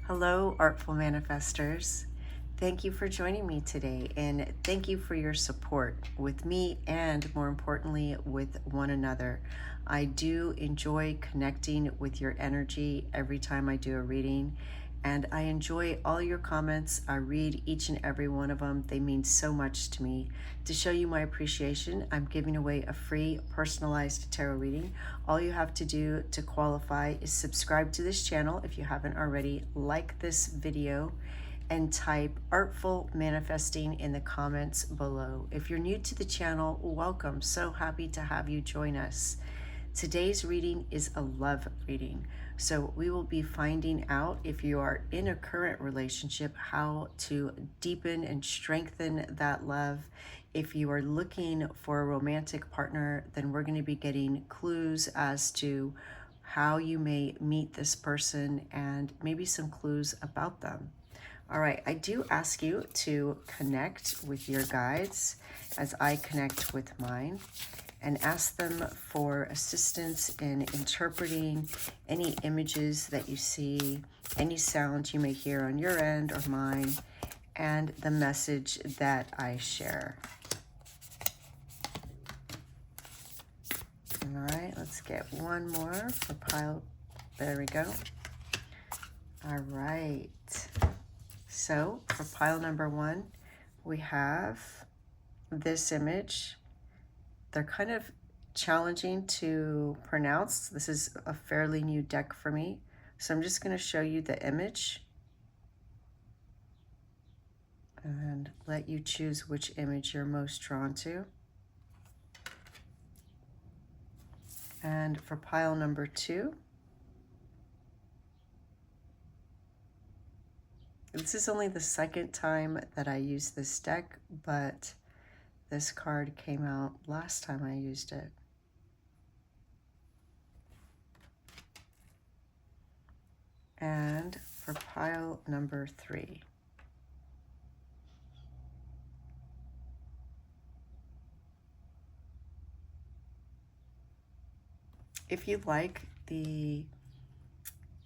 Hello, Artful Manifestors. Thank you for joining me today, and thank you for your support with me and, more importantly, with one another. I do enjoy connecting with your energy every time I do a reading, and I enjoy all your comments. I read each and every one of them. They mean so much to me. To show you my appreciation, I'm giving away a free personalized tarot reading. All you have to do to qualify is subscribe to this channel if you haven't already, like this video, and type Artful Manifesting in the comments below. If you're new to the channel, welcome. So happy to have you join us. Today's reading is a love reading. So we will be finding out, if you are in a current relationship, how to deepen and strengthen that love. If you are looking for a romantic partner, then we're going to be getting clues as to how you may meet this person and maybe some clues about them. All right, I do ask you to connect with your guides as I connect with mine, and ask them for assistance in interpreting any images that you see, any sounds you may hear on your end or mine, and the message that I share. All right, let's get one more for pile. There we go. All right. So for pile number one, we have this image. They're kind of challenging to pronounce. This is a fairly new deck for me. So I'm just going to show you the image and let you choose which image you're most drawn to. And for pile number two, this is only the second time that I used this deck, but this card came out last time I used it. And for pile number three, if you like the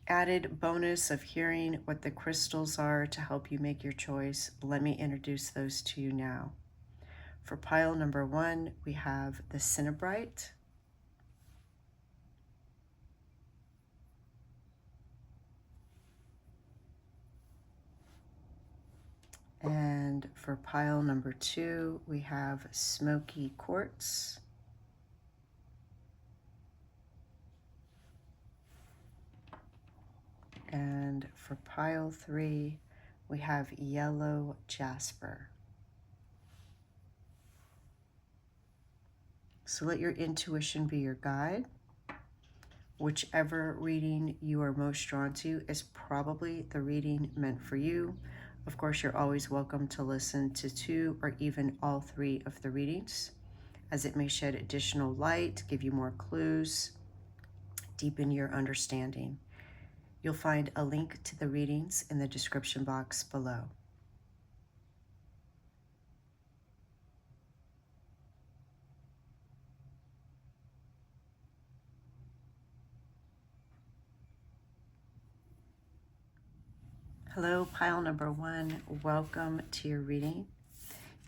added bonus of hearing what the crystals are to help you make your choice, let me introduce those to you now. For pile number one, we have the Cinnabrite. And for pile number two, we have Smoky Quartz. And for pile three, we have Yellow Jasper. So let your intuition be your guide. Whichever reading you are most drawn to is probably the reading meant for you. Of course, you're always welcome to listen to two or even all three of the readings, as it may shed additional light, give you more clues, deepen your understanding. You'll find a link to the readings in the description box below. Hello, pile number one. Welcome to your reading.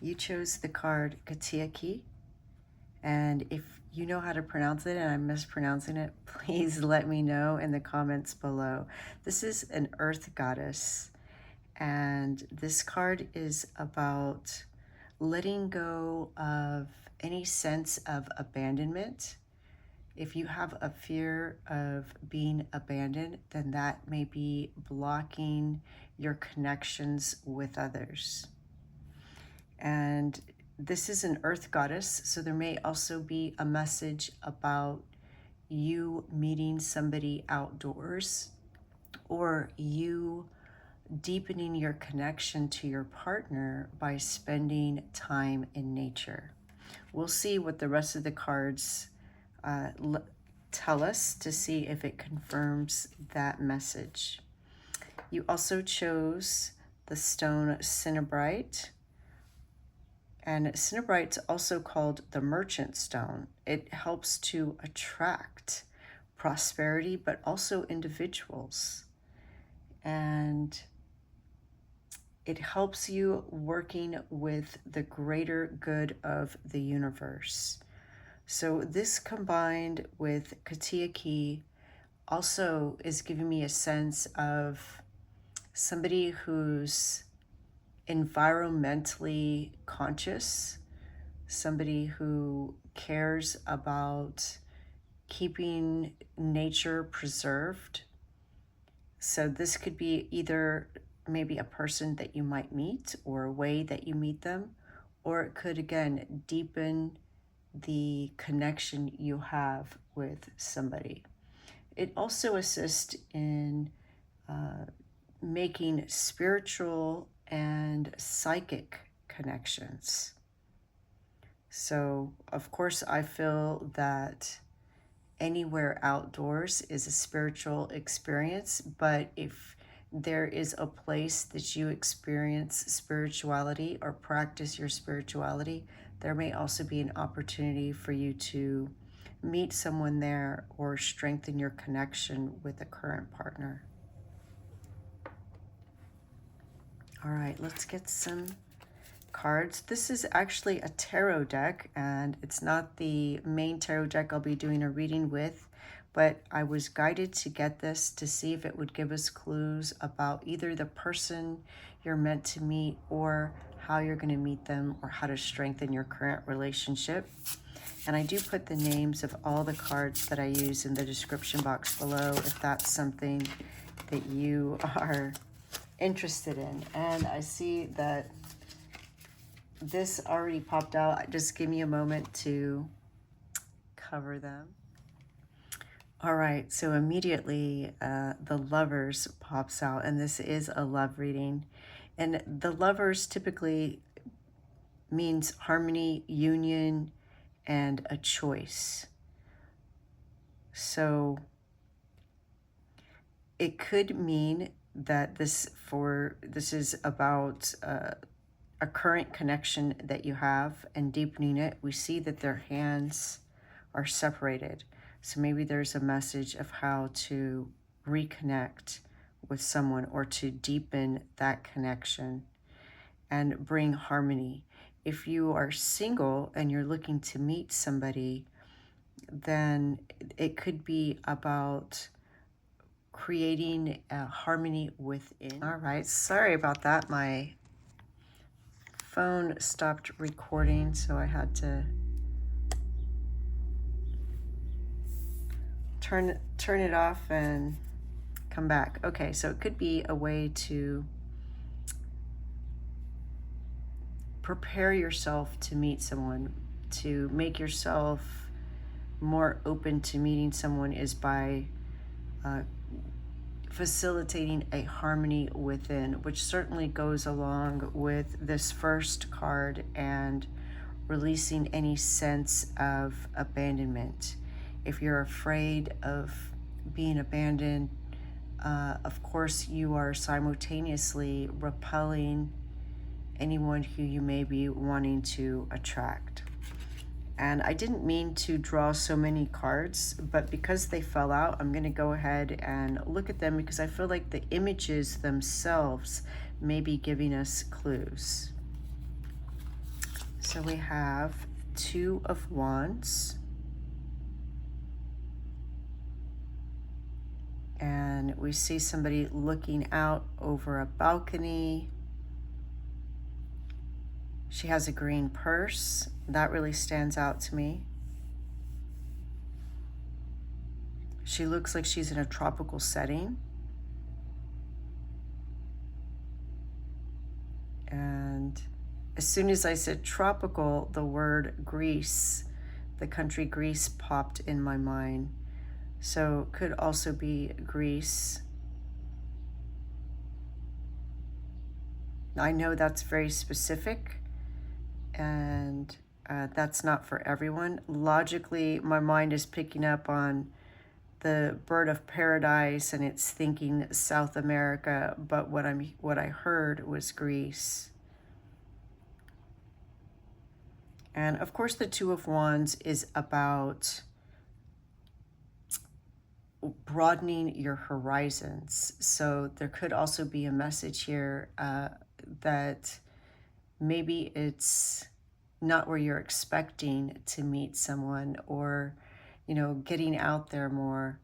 You chose the card Apothecary, and if you know how to pronounce it and I'm mispronouncing it, please let me know in the comments below. This is an earth goddess, and this card is about letting go of any sense of abandonment. If you have a fear of being abandoned, then that may be blocking your connections with others. And this is an earth goddess, so there may also be a message about you meeting somebody outdoors, or you deepening your connection to your partner by spending time in nature. We'll see what the rest of the cards tell us to see if it confirms that message. You also chose the stone Cinnabrite, and Cinnabrite's also called the merchant stone. It helps to attract prosperity, but also individuals. and it helps you working with the greater good of the universe. So this combined with Katia Key also is giving me a sense of somebody who's environmentally conscious, somebody who cares about keeping nature preserved. So this could be either maybe a person that you might meet or a way that you meet them, or it could again deepen the connection you have with somebody. It also assists in making spiritual and psychic connections. So, of course, I feel that anywhere outdoors is a spiritual experience, but if there is a place that you experience spirituality or practice your spirituality, there may also be an opportunity for you to meet someone there or strengthen your connection with a current partner. All right, let's get some cards. This is actually a tarot deck, and it's not the main tarot deck I'll be doing a reading with, but I was guided to get this to see if it would give us clues about either the person you're meant to meet or how you're going to meet them or how to strengthen your current relationship. And I do put the names of all the cards that I use in the description box below if that's something that you are interested in. And I see that this already popped out. Just give me a moment to cover them. All right, so immediately the Lovers pops out, and this is a love reading. And the Lovers typically means harmony, union, and a choice. So it could mean that this is about a current connection that you have and deepening it. We see that their hands are separated. So maybe there's a message of how to reconnect with someone or to deepen that connection and bring harmony. If you are single and you're looking to meet somebody, then it could be about creating a harmony within. All right, sorry about that. My phone stopped recording, so I had to turn it off and come back. Okay, so it could be a way to prepare yourself to meet someone, to make yourself more open to meeting someone is by facilitating a harmony within, which certainly goes along with this first card and releasing any sense of abandonment. If you're afraid of being abandoned, of course you are simultaneously repelling anyone who you may be wanting to attract. And I didn't mean to draw so many cards, but because they fell out, I'm going to go ahead and look at them because I feel like the images themselves may be giving us clues. So we have Two of Wands. And we see somebody looking out over a balcony. She has a green purse. That really stands out to me. She looks like she's in a tropical setting. And as soon as I said tropical, the word Greece, the country Greece, popped in my mind. So it could also be Greece. I know that's very specific, and that's not for everyone. Logically, my mind is picking up on the bird of paradise and it's thinking South America, but what I heard was Greece. And of course the Two of Wands is about broadening your horizons. So there could also be a message here that maybe it's not where you're expecting to meet someone, or, you know, getting out there more.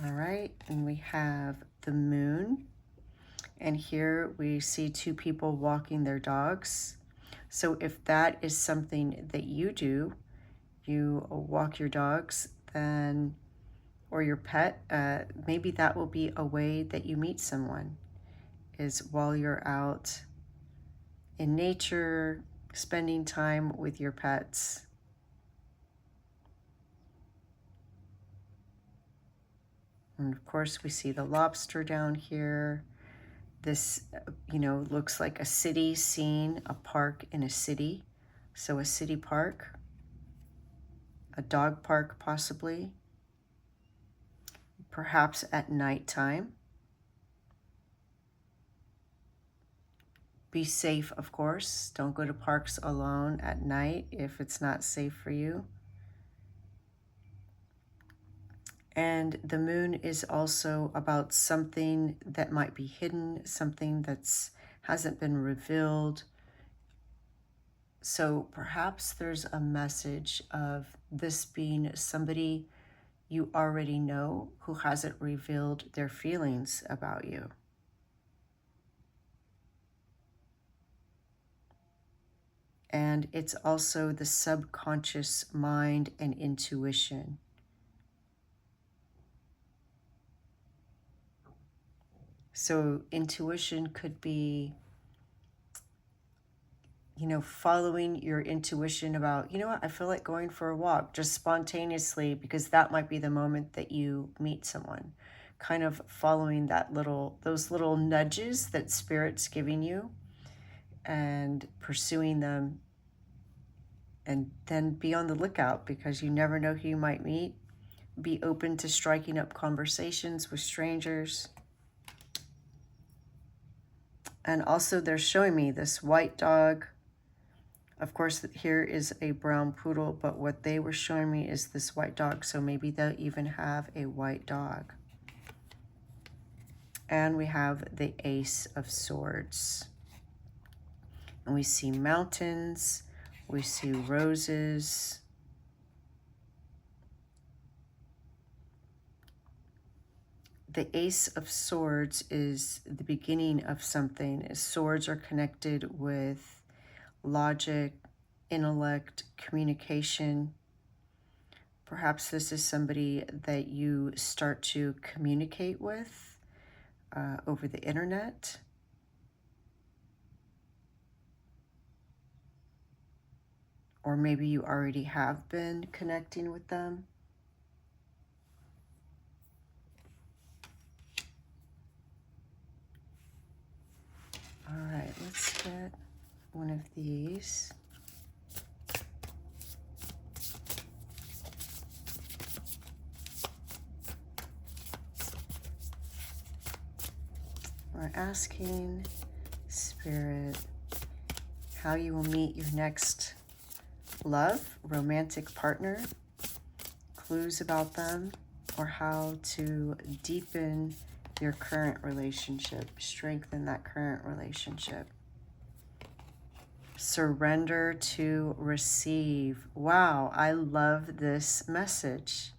All right, and we have the moon. And here we see two people walking their dogs. So if that is something that you do, you walk your dogs, then, or your pet, maybe that will be a way that you meet someone, is while you're out in nature, spending time with your pets. And of course, we see the lobster down here. This, you know, looks like a city scene, a park in a city. So a city park, a dog park possibly, perhaps at nighttime. Be safe, of course. Don't go to parks alone at night if it's not safe for you. And the moon is also about something that might be hidden, something that's hasn't been revealed. So perhaps there's a message of this being somebody you already know who hasn't revealed their feelings about you. And it's also the subconscious mind and intuition. So intuition could be, you know, following your intuition about, you know what, I feel like going for a walk just spontaneously, because that might be the moment that you meet someone. Kind of following those little nudges that Spirit's giving you and pursuing them. And then be on the lookout, because you never know who you might meet. Be open to striking up conversations with strangers. And also they're showing me this white dog. Of course, here is a brown poodle, but what they were showing me is this white dog. So maybe they'll even have a white dog. And we have the Ace of Swords. And we see mountains, we see roses. The Ace of Swords is the beginning of something. Swords are connected with logic, intellect, communication. Perhaps this is somebody that you start to communicate with over the internet. Or maybe you already have been connecting with them. All right, let's get one of these. We're asking Spirit how you will meet your next love, romantic partner, clues about them, or how to deepen your current relationship, strengthen that current relationship. Surrender to receive. Wow, I love this message.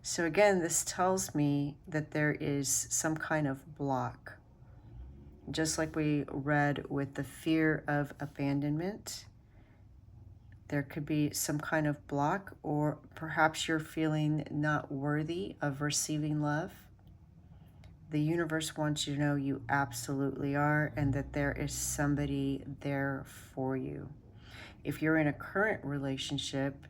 So again, this tells me that there is some kind of block. Just like we read with the fear of abandonment, there could be some kind of block, or perhaps you're feeling not worthy of receiving love. The universe wants you to know you absolutely are, and that there is somebody there for you. If you're in a current relationship,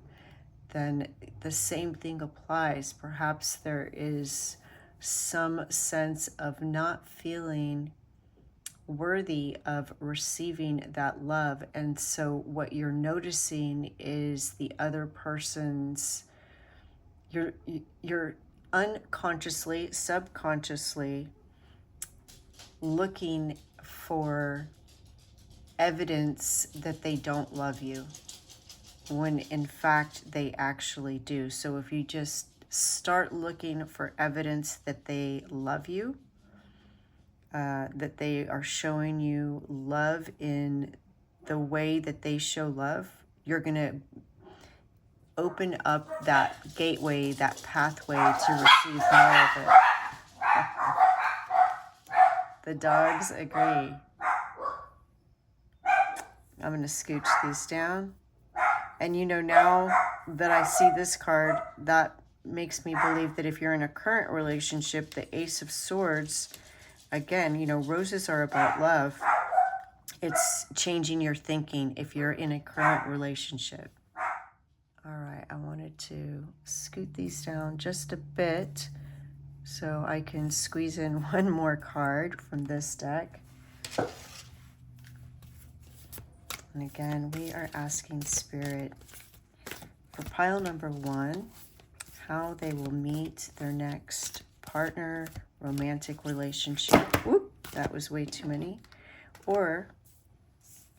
then the same thing applies. Perhaps there is some sense of not feeling worthy of receiving that love. And so what you're noticing is the other person's, you're unconsciously, subconsciously looking for evidence that they don't love you. when in fact they actually do. So if you just start looking for evidence that they love you, that they are showing you love in the way that they show love, you're going to open up that gateway, that pathway to receive more of it. The dogs agree. I'm going to scooch these down. And you know, now that I see this card, that makes me believe that if you're in a current relationship, the Ace of Swords, again, you know, roses are about love. It's changing your thinking if you're in a current relationship. All right, I wanted to scoot these down just a bit so I can squeeze in one more card from this deck. And again, we are asking Spirit for pile number 1, how they will meet their next partner, romantic relationship. Whoop, that was way too many. Or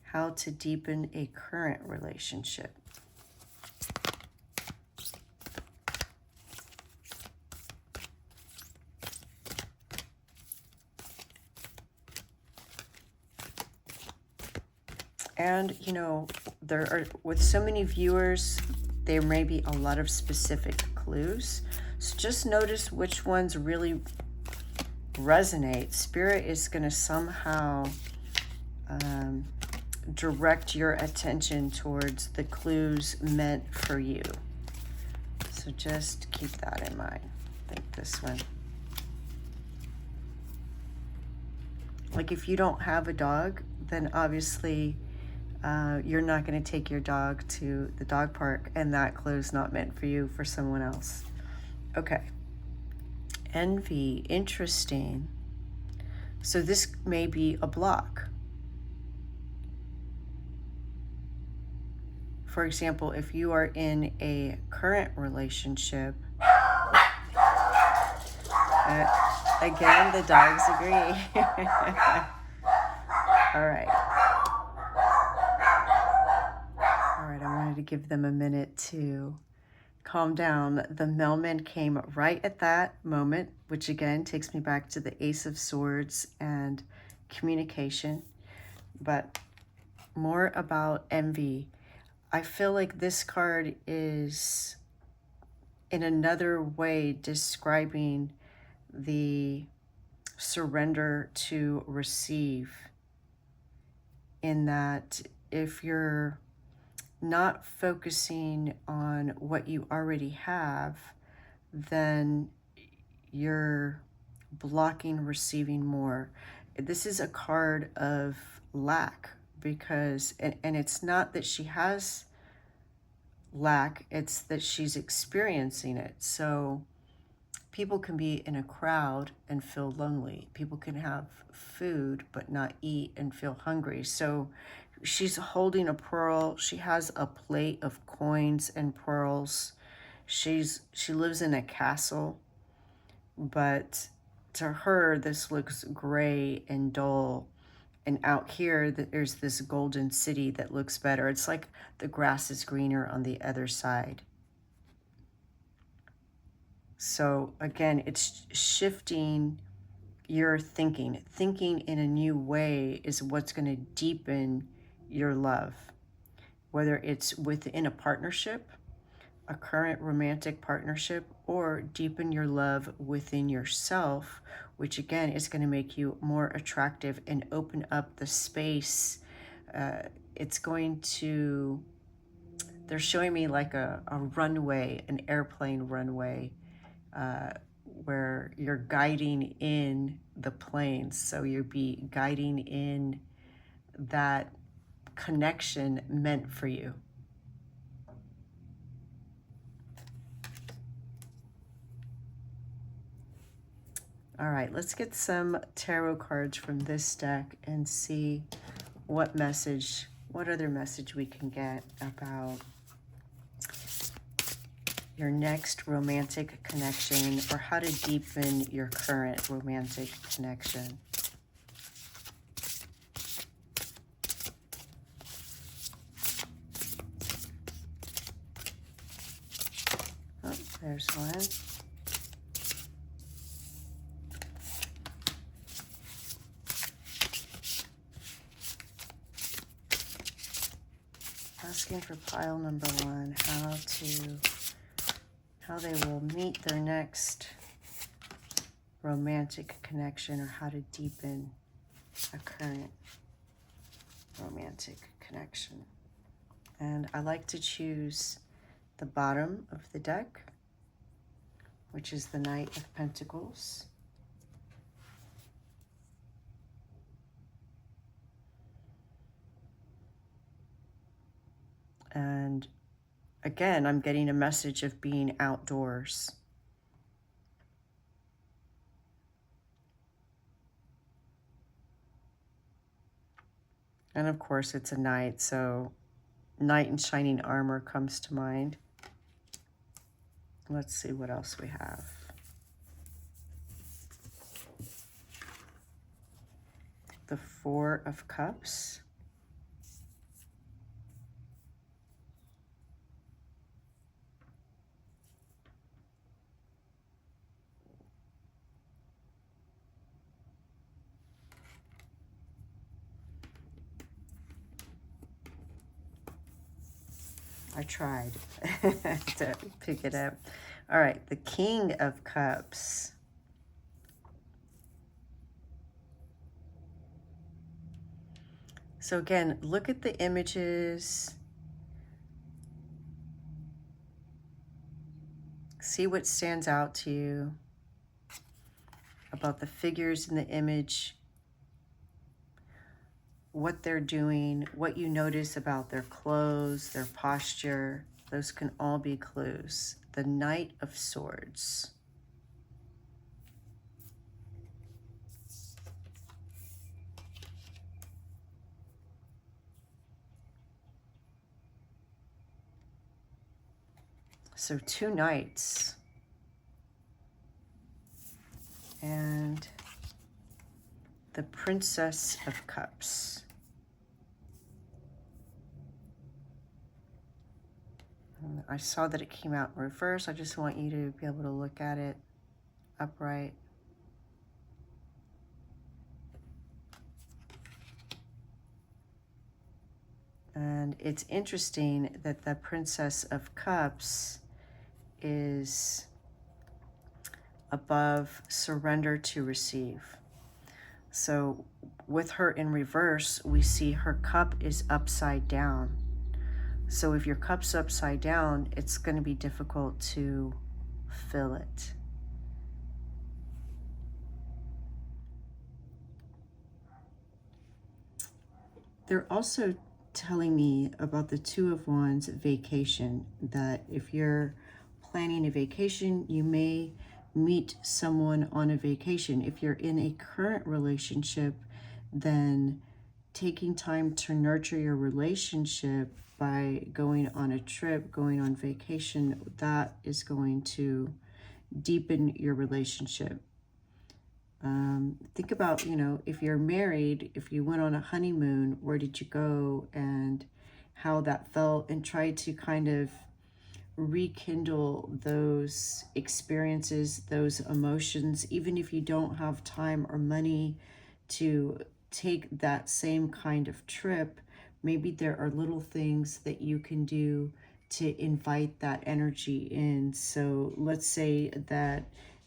how to deepen a current relationship. And, you know, there are, with so many viewers, there may be a lot of specific clues. So just notice which ones really resonate. Spirit is going to somehow direct your attention towards the clues meant for you. So just keep that in mind. I think this one. Like if you don't have a dog, then obviously you're not going to take your dog to the dog park, and that clue's not meant for you, for someone else. Okay. Envy, interesting. So this may be a block. For example, if you are in a current relationship, again, the dogs agree. All right. I wanted to give them a minute to calm down. The mailman came right at that moment, which again takes me back to the Ace of Swords and communication. But more about envy. I feel like this card is in another way describing the surrender to receive, in that if you're not focusing on what you already have, then you're blocking receiving more. This is a card of lack, because, and it's not that she has lack, it's that she's experiencing it. So people can be in a crowd and feel lonely. People can have food but not eat and feel hungry. So she's holding a pearl. She has a plate of coins and pearls. She lives in a castle, but to her this looks gray and dull. And out here there's this golden city that looks better. It's like the grass is greener on the other side. So again, it's shifting your thinking. Thinking in a new way is what's going to deepen your love, whether it's within a partnership, a current romantic partnership, or deepen your love within yourself, which again is going to make you more attractive and open up the space. It's going to, they're showing me like a runway, an airplane runway, where you're guiding in the planes. So you'll be guiding in that connection meant for you. All right, let's get some tarot cards from this deck and see what other message we can get about your next romantic connection, or how to deepen your current romantic connection. There's one. Asking for pile number one, how they will meet their next romantic connection, or how to deepen a current romantic connection. And I like to choose the bottom of the deck, which is the Knight of Pentacles. And again, I'm getting a message of being outdoors. And of course, it's a knight, so knight in shining armor comes to mind. Let's see what else we have. The Four of Cups. I tried to pick it up. All right, the King of Cups. So again, look at the images. See what stands out to you about the figures in the image, what they're doing, what you notice about their clothes, their posture. Those can all be clues. The Knight of Swords. So two knights. And the Princess of Cups. I saw that it came out in reverse. I just want you to be able to look at it upright. And it's interesting that the Princess of Cups is above surrender to receive. So with her in reverse, we see her cup is upside down. So if your cup's upside down, it's going to be difficult to fill it. They're also telling me about the Two of Wands vacation, that if you're planning a vacation, you may meet someone on a vacation. If you're in a current relationship, then taking time to nurture your relationship by going on a trip, going on vacation, that is going to deepen your relationship. Think about, if you're married, if you went on a honeymoon, where did you go and how that felt, and try to kind of rekindle those experiences, those emotions, even if you don't have time or money to take that same kind of trip. Maybe there are little things that you can do to invite that energy in. So let's say that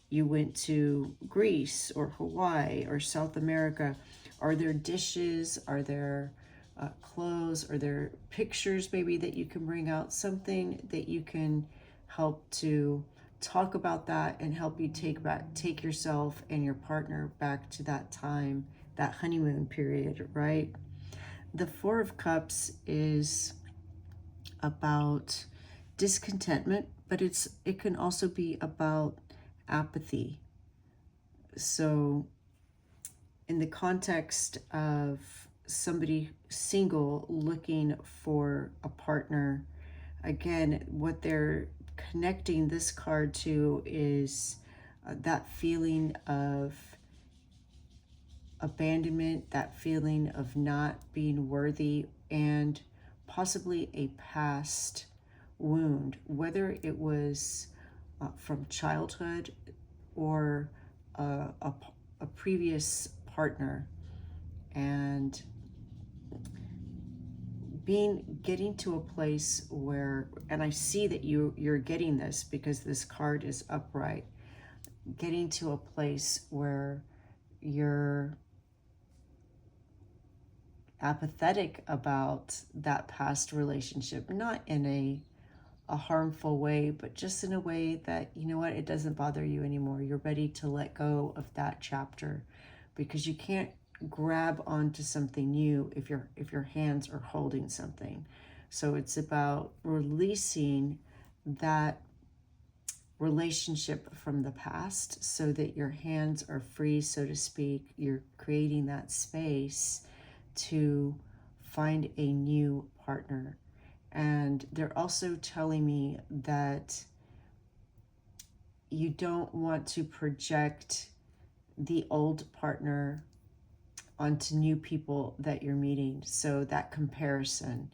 you went to Greece or Hawaii or South America. Are there dishes? Are there clothes? Are there pictures maybe that you can bring out? Something that you can help to talk about that and help you take yourself and your partner back to that time, that honeymoon period, right? The Four of Cups is about discontentment, but it can also be about apathy. So in the context of somebody single looking for a partner, again, what they're connecting this card to is that feeling of abandonment, that feeling of not being worthy, and possibly a past wound, whether it was from childhood or a previous partner, and getting to a place where, and I see that you're getting this because this card is upright, getting to a place where you're apathetic about that past relationship, not in a harmful way, but just in a way that, you know what, it doesn't bother you anymore. You're ready to let go of that chapter, because you can't grab onto something new if your hands are holding something. So it's about releasing that relationship from the past so that your hands are free, so to speak. You're creating that space to find a new partner. And they're also telling me that you don't want to project the old partner onto new people that you're meeting. So that comparison,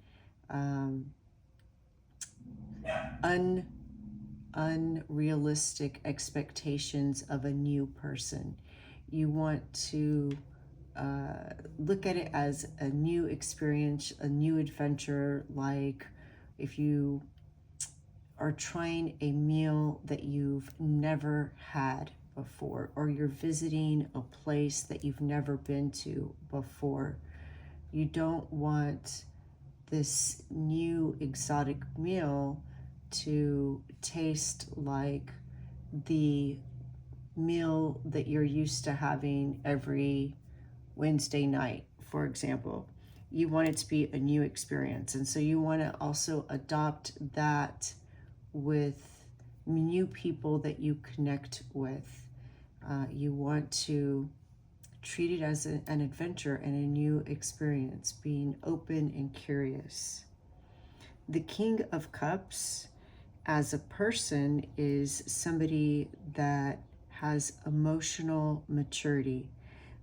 unrealistic expectations of a new person. You want to look at it as a new experience, a new adventure. Like if you are trying a meal that you've never had before, or you're visiting a place that you've never been to before. You don't want this new exotic meal to taste like the meal that you're used to having every Wednesday night, for example. You want it to be a new experience. And so you want to also adopt that with new people that you connect with. You want to treat it as an adventure and a new experience, being open and curious. The King of Cups as a person is somebody that has emotional maturity.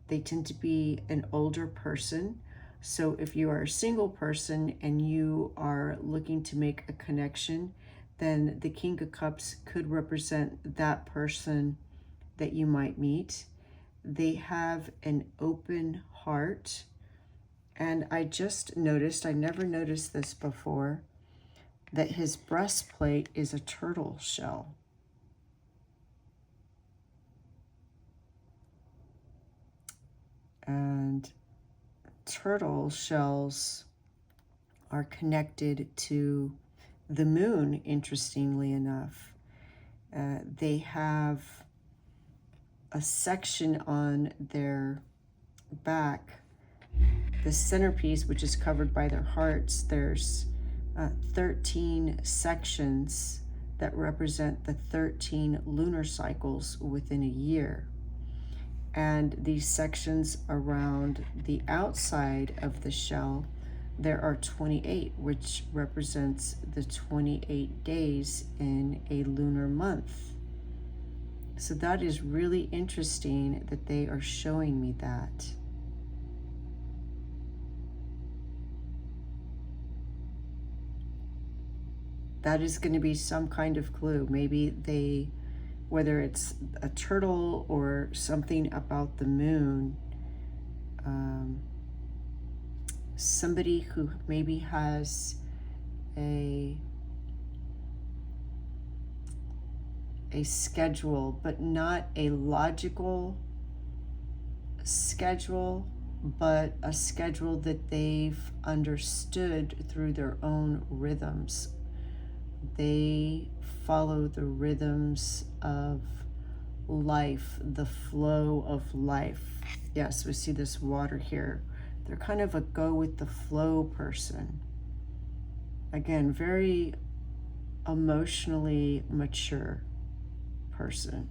They tend to be an older person. So if you are a single person and you are looking to make a connection, then the King of Cups could represent that person that you might meet. They have an open heart. And I just noticed, I never noticed this before, that his breastplate is a turtle shell. And turtle shells are connected to the moon, interestingly enough. They have a section on their back, the centerpiece, which is covered by their hearts. There's 13 sections that represent the 13 lunar cycles within a year. And these sections around the outside of the shell, there are 28, which represents the 28 days in a lunar month. So that is really interesting that they are showing me that. That is going to be some kind of clue. Maybe they, whether it's a turtle or something about the moon, somebody who maybe has a schedule, but not a logical schedule, but a schedule that they've understood through their own rhythms. They follow the rhythms of life, the flow of life. Yes, we see this water here. They're kind of a go with the flow person. Again, very emotionally mature person.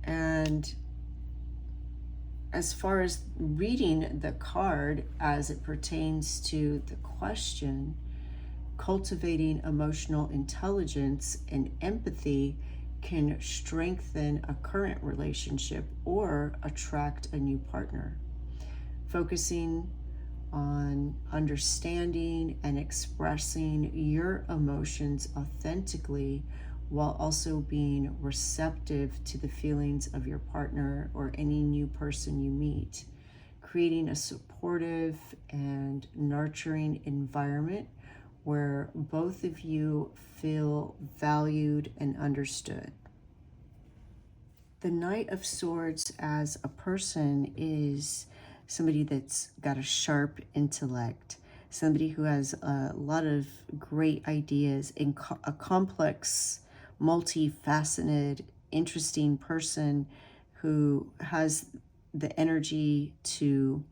And as far as reading the card as it pertains to the question, cultivating emotional intelligence and empathy can strengthen a current relationship or attract a new partner. Focusing on understanding and expressing your emotions authentically, while also being receptive to the feelings of your partner or any new person you meet, creating a supportive and nurturing environment where both of you feel valued and understood. The Knight of Swords as a person is somebody that's got a sharp intellect, somebody who has a lot of great ideas, a complex, multifaceted, interesting person who has the energy to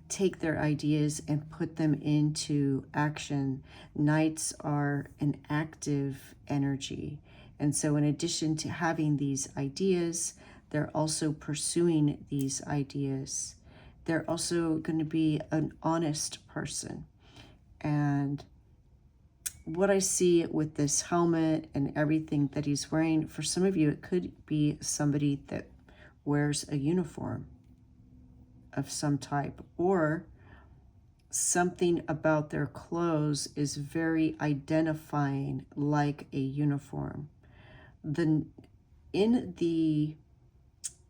take their ideas and put them into action. Knights are an active energy. And so in addition to having these ideas, they're also pursuing these ideas. They're also going to be an honest person. And what I see with this helmet and everything that he's wearing, for some of you, it could be somebody that wears a uniform of some type, or something about their clothes is very identifying, like a uniform. In the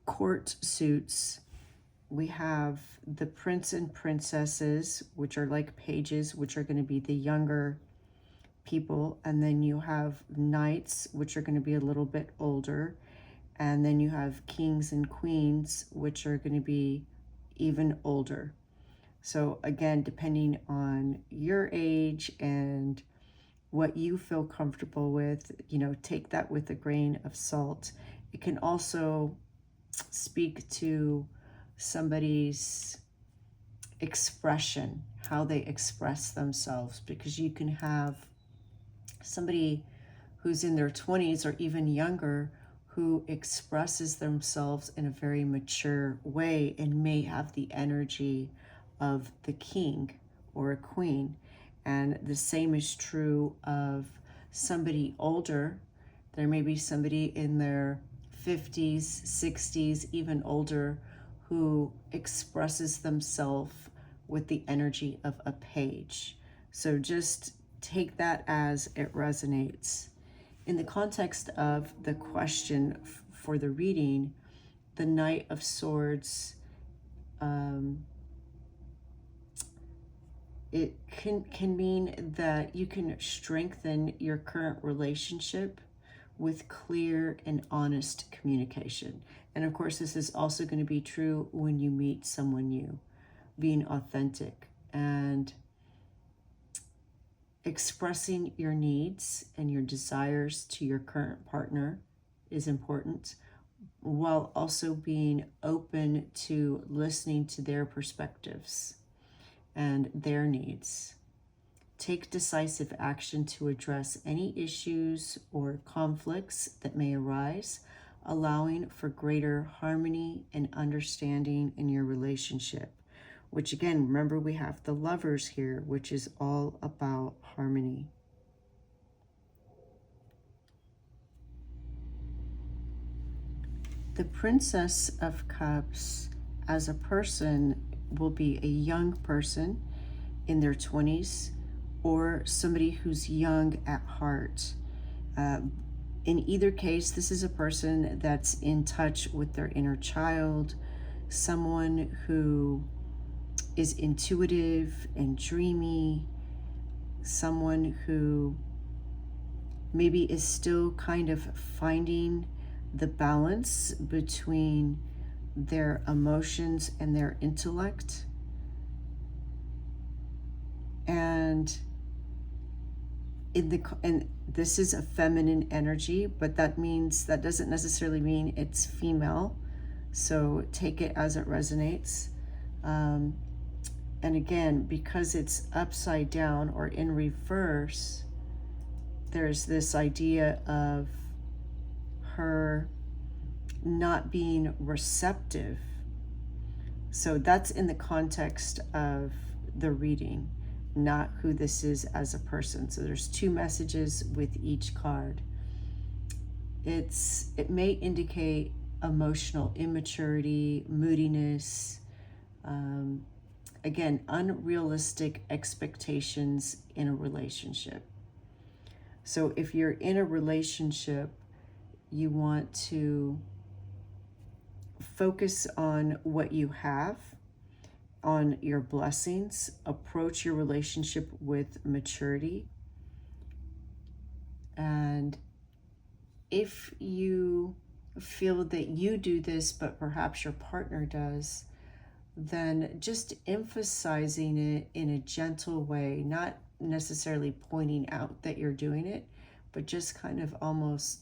court suits, we have the prince and princesses, which are like pages, which are going to be the younger people, and then you have knights, which are going to be a little bit older, and then you have kings and queens, which are going to be even older. So again, depending on your age and what you feel comfortable with, take that with a grain of salt. It can also speak to somebody's expression, how they express themselves, because you can have somebody who's in their 20s or even younger who expresses themselves in a very mature way and may have the energy of the king or a queen. And the same is true of somebody older. There may be somebody in their 50s, 60s, even older, who expresses themselves with the energy of a page. So just take that as it resonates. In the context of the question for the reading, the Knight of Swords, it can mean that you can strengthen your current relationship with clear and honest communication. And of course, this is also going to be true when you meet someone new. Being authentic and expressing your needs and your desires to your current partner is important, while also being open to listening to their perspectives and their needs. Take decisive action to address any issues or conflicts that may arise, allowing for greater harmony and understanding in your relationship. Which again, remember, we have the Lovers here, which is all about harmony. The Princess of Cups as a person will be a young person in their 20s, or somebody who's young at heart. In either case, this is a person that's in touch with their inner child, someone who is intuitive and dreamy, someone who maybe is still kind of finding the balance between their emotions and their intellect. And this is a feminine energy, but that doesn't necessarily mean it's female. So take it as it resonates. And again, because it's upside down or in reverse, there's this idea of her not being receptive. So that's in the context of the reading, not who this is as a person. So there's two messages with each card. It may indicate emotional immaturity, moodiness, again, unrealistic expectations in a relationship. So if you're in a relationship, you want to focus on what you have, on your blessings, approach your relationship with maturity. And if you feel that you do this, but perhaps your partner does, then just emphasizing it in a gentle way, not necessarily pointing out that you're doing it, but just kind of almost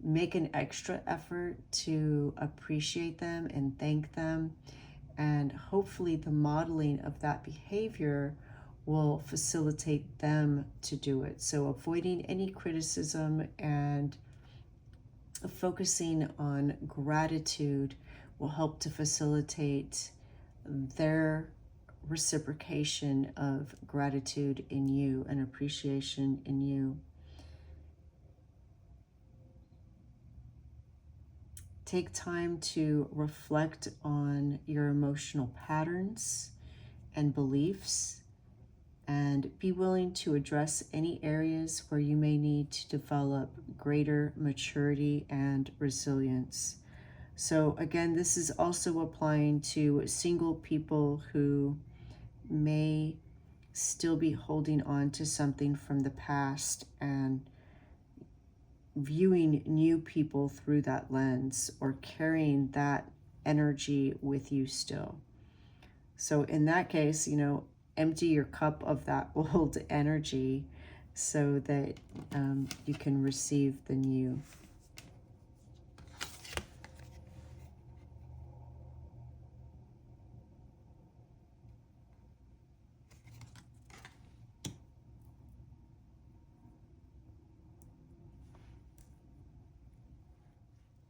make an extra effort to appreciate them and thank them. And hopefully the modeling of that behavior will facilitate them to do it. So avoiding any criticism and focusing on gratitude will help to facilitate their reciprocation of gratitude in you and appreciation in you. Take time to reflect on your emotional patterns and beliefs, and be willing to address any areas where you may need to develop greater maturity and resilience. So again, this is also applying to single people who may still be holding on to something from the past and viewing new people through that lens, or carrying that energy with you still. So in that case, empty your cup of that old energy so that you can receive the new.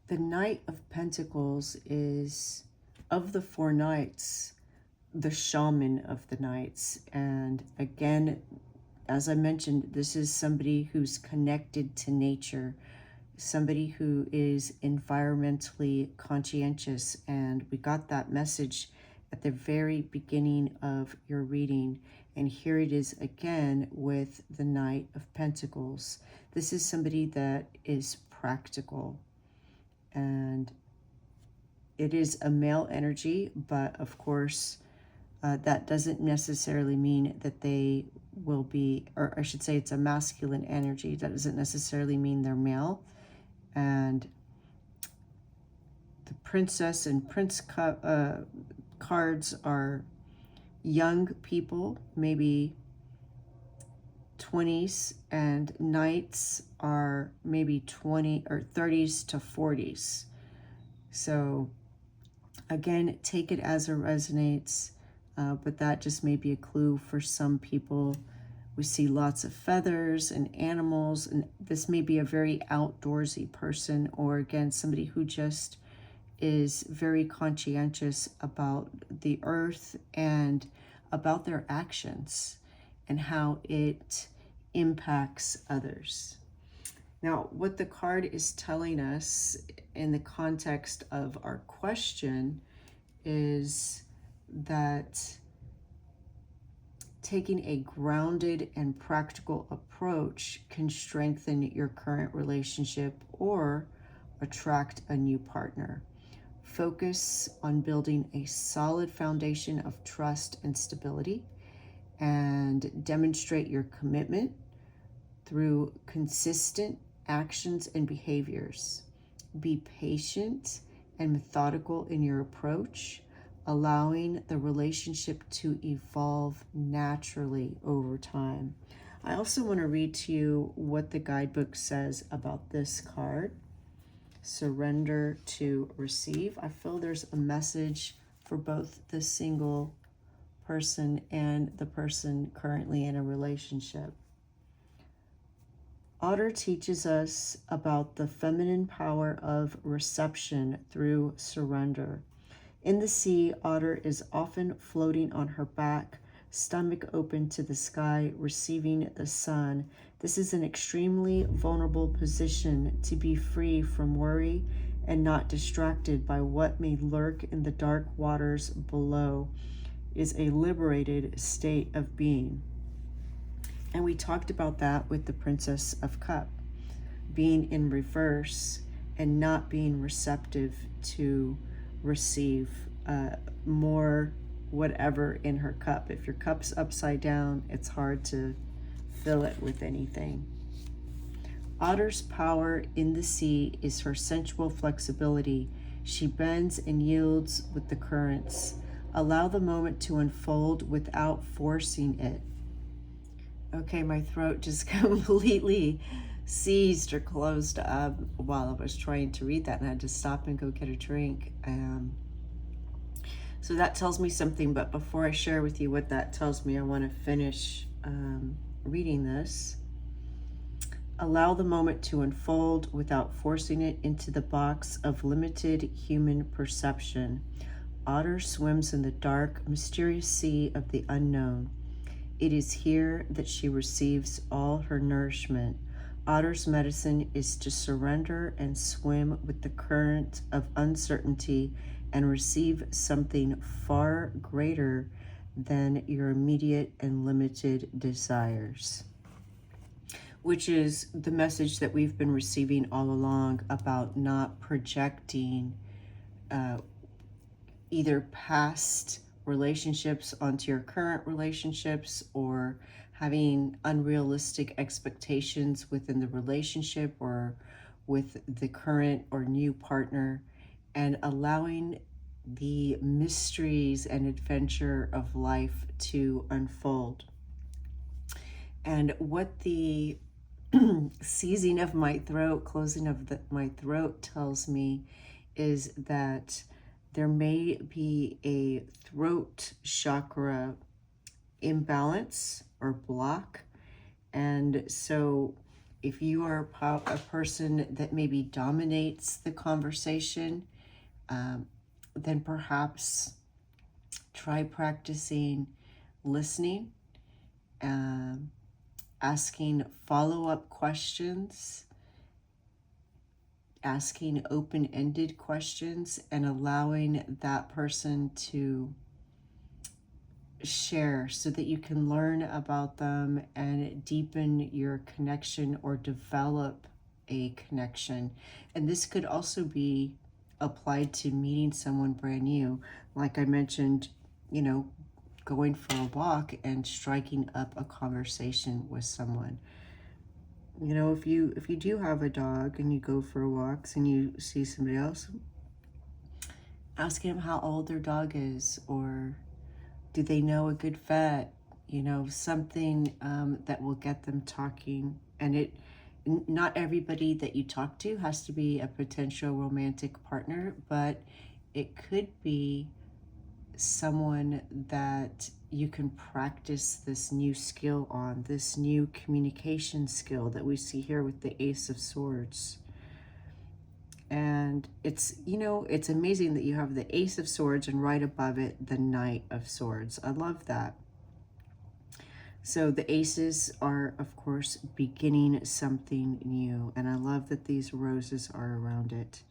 The Knight of Pentacles is, of the four knights, the shaman of the knights. And again, as I mentioned, this is somebody who's connected to nature, somebody who is environmentally conscientious. And we got that message at the very beginning of your reading. And here it is again with the Knight of Pentacles. This is somebody that is practical. And it is a male energy, but of course, that doesn't necessarily mean that they will be, or I should say it's a masculine energy. That doesn't necessarily mean they're male. And the Princess and Prince cards are young people, maybe 20s, and Knights are maybe 20 or 30s to 40s. So again, take it as it resonates, but that just may be a clue for some people. We see lots of feathers and animals, and this may be a very outdoorsy person, or again, somebody who just is very conscientious about the earth and about their actions and how it impacts others. Now, what the card is telling us in the context of our question is that taking a grounded and practical approach can strengthen your current relationship or attract a new partner. Focus on building a solid foundation of trust and stability, and demonstrate your commitment through consistent actions and behaviors. Be patient and methodical in your approach, allowing the relationship to evolve naturally over time. I also want to read to you what the guidebook says about this card. Surrender to receive. I feel there's a message for both the single person and the person currently in a relationship. Otter teaches us about the feminine power of reception through surrender. In the sea, Otter is often floating on her back, stomach open to the sky, receiving the sun. This is an extremely vulnerable position, to be free from worry and not distracted by what may lurk in the dark waters below. is a liberated state of being. And we talked about that with the Princess of Cup, being in reverse and not being receptive to receive more whatever in her cup. If your cup's upside down, it's hard to fill it with anything. Otter's power in the sea is her sensual flexibility. She bends and yields with the currents. Allow the moment to unfold without forcing it. Okay, my throat just completely seized or closed up while I was trying to read that, and I had to stop and go get a drink. So that tells me something, but before I share with you what that tells me, I want to finish reading this. Allow the moment to unfold without forcing it into the box of limited human perception. Otter swims in the dark, mysterious sea of the unknown. It is here that she receives all her nourishment. Otter's medicine is to surrender and swim with the current of uncertainty and receive something far greater than your immediate and limited desires. Which is the message that we've been receiving all along about not projecting either past relationships onto your current relationships, or having unrealistic expectations within the relationship or with the current or new partner, and allowing the mysteries and adventure of life to unfold. And what the seizing of my throat, closing of my throat tells me is that there may be a throat chakra imbalance or block. And so if you are a person that maybe dominates the conversation, then perhaps try practicing listening, asking follow-up questions, asking open-ended questions, and allowing that person to share so that you can learn about them and deepen your connection or develop a connection. And this could also be applied to meeting someone brand new. Like I mentioned, going for a walk and striking up a conversation with someone. If you do have a dog and you go for walks and you see somebody else, ask them how old their dog is, or do they know a good vet? Something that will get them talking. And not everybody that you talk to has to be a potential romantic partner, but it could be someone that you can practice this new skill on, this new communication skill that we see here with the Ace of Swords. And it's amazing that you have the Ace of Swords and right above it the Knight of Swords. I love that. So the aces are, of course, beginning something new, and I love that these roses are around it.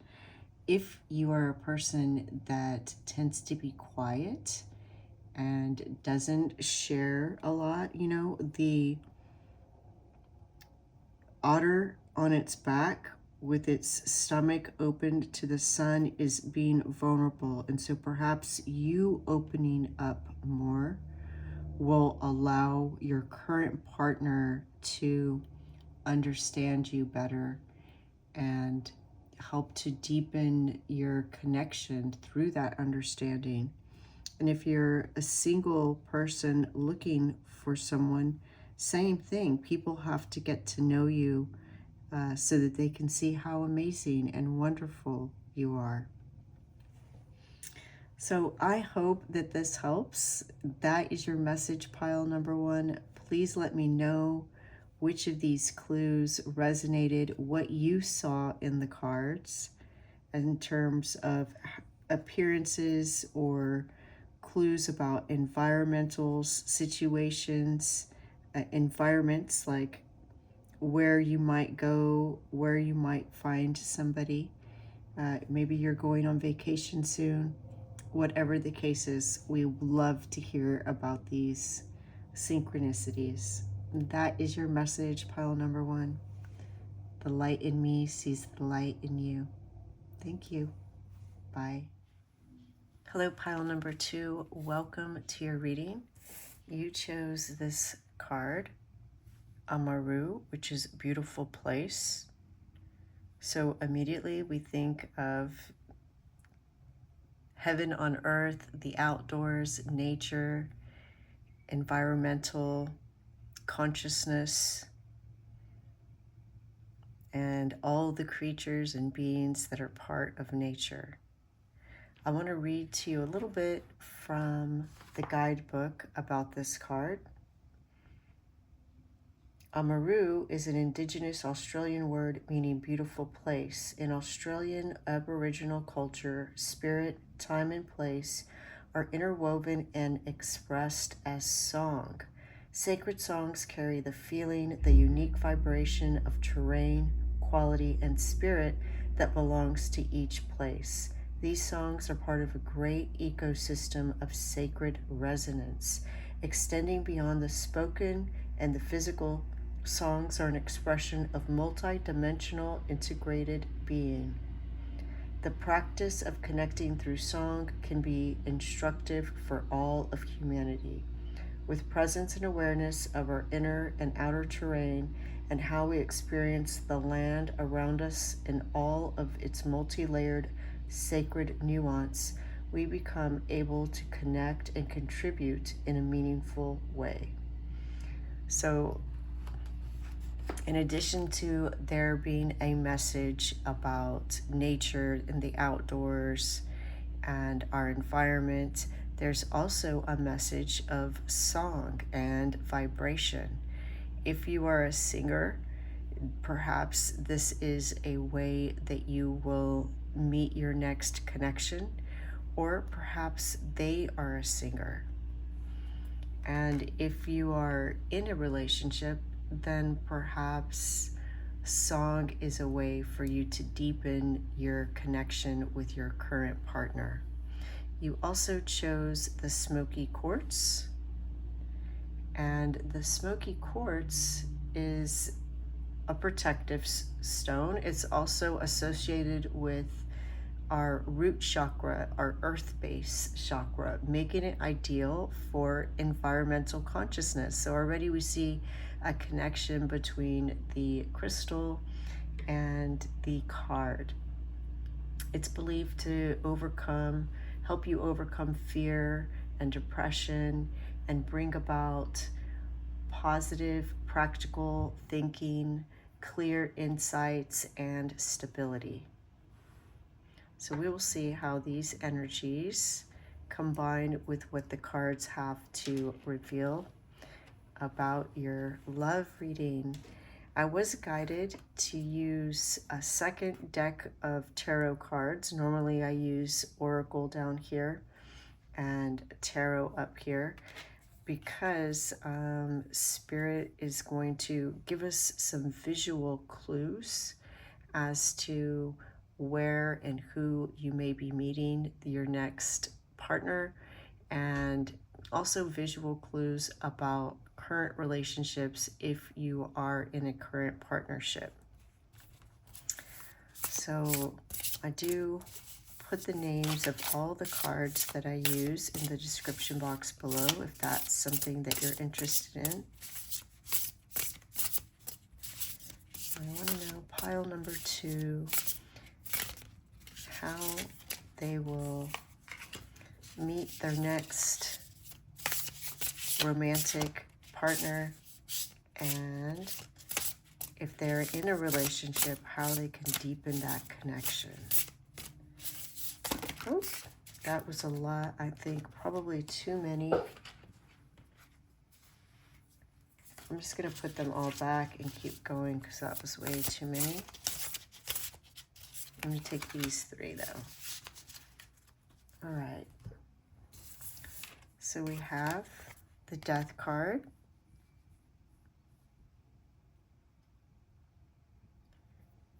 If you are a person that tends to be quiet and doesn't share a lot, the otter on its back with its stomach opened to the sun is being vulnerable. And so perhaps you opening up more will allow your current partner to understand you better and help to deepen your connection through that understanding. And if you're a single person looking for someone, same thing. People have to get to know you so that they can see how amazing and wonderful you are. So I hope that this helps. That is your message pile number 1. Please let me know which of these clues resonated, what you saw in the cards in terms of appearances or clues about environmental situations, environments like where you might go, where you might find somebody. Maybe you're going on vacation soon, whatever the case is, we love to hear about these synchronicities. That is your message, pile number 1. The light in me sees the light in you. Thank you. Bye. Hello, pile number 2. Welcome to your reading. You chose this card, Amaru, which is beautiful place. So immediately we think of heaven on earth, the outdoors, nature, environmental consciousness, and all the creatures and beings that are part of nature. I want to read to you a little bit from the guidebook about this card. Amaru is an Indigenous Australian word meaning beautiful place. In Australian Aboriginal culture, spirit, time, and place are interwoven and expressed as song. Sacred songs carry the feeling, the unique vibration of terrain, quality, and spirit that belongs to each place. These songs are part of a great ecosystem of sacred resonance, extending beyond the spoken and the physical. Songs are an expression of multi-dimensional integrated being. The practice of connecting through song can be instructive for all of humanity. With presence and awareness of our inner and outer terrain and how we experience the land around us in all of its multi-layered sacred nuance, we become able to connect and contribute in a meaningful way. So, in addition to there being a message about nature and the outdoors and our environment, there's also a message of song and vibration. If you are a singer, perhaps this is a way that you will meet your next connection, or perhaps they are a singer. And if you are in a relationship, then perhaps song is a way for you to deepen your connection with your current partner. You also chose the Smoky Quartz, and the Smoky Quartz is a protective stone. It's also associated with our root chakra, our earth base chakra, making it ideal for environmental consciousness. So already we see a connection between the crystal and the card. It's believed to help you overcome fear and depression and bring about positive, practical thinking, clear insights, and stability. So we will see how these energies combine with what the cards have to reveal about your love reading. I was guided to use a second deck of tarot cards. Normally I use Oracle down here and Tarot up here because Spirit is going to give us some visual clues as to where and who you may be meeting your next partner, and also visual clues about current relationships if you are in a current partnership. So I do put the names of all the cards that I use in the description box below if that's something that you're interested in. I want to know, pile number 2, how they will meet their next romantic partner, and if they're in a relationship, how they can deepen that connection. Oh, that was a lot. I think probably too many. I'm just going to put them all back and keep going because that was way too many. Let me take these 3 though. All right. So we have the Death card.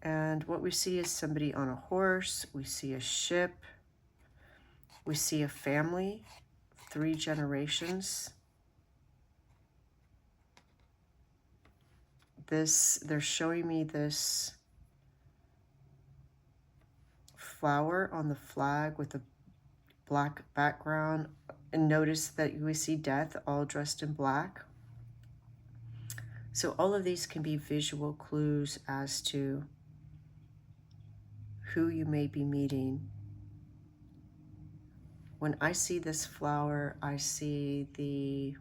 And what we see is somebody on a horse. We see a ship. We see a family, 3 generations. They're showing me this flower on the flag with a black background. And notice that we see death, all dressed in black. So all of these can be visual clues as to who you may be meeting. When I see this flower, I see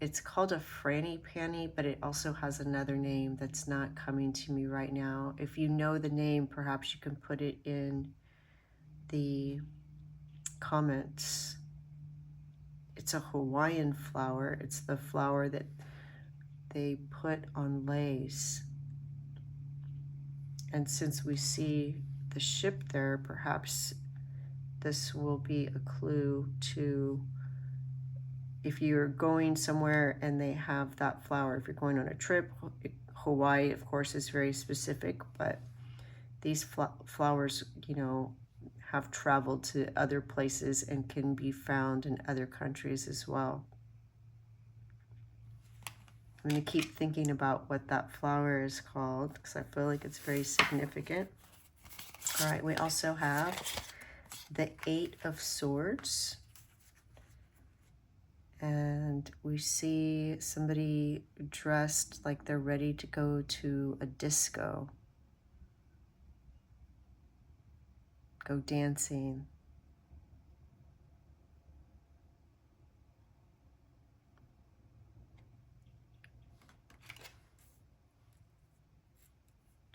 it's called a franny panny, but it also has another name that's not coming to me right now. If you know the name, perhaps you can put it in the comments. It's a Hawaiian flower. It's the flower that they put on leis. And since we see the ship there, perhaps this will be a clue to if you're going somewhere and they have that flower. If you're going on a trip, Hawaii, of course, is very specific, but these flowers, you know, have traveled to other places and can be found in other countries as well. I'm going to keep thinking about what that flower is called because I feel like it's very significant. All right, we also have the 8 of Swords. And we see somebody dressed like they're ready to go to a disco. Go dancing.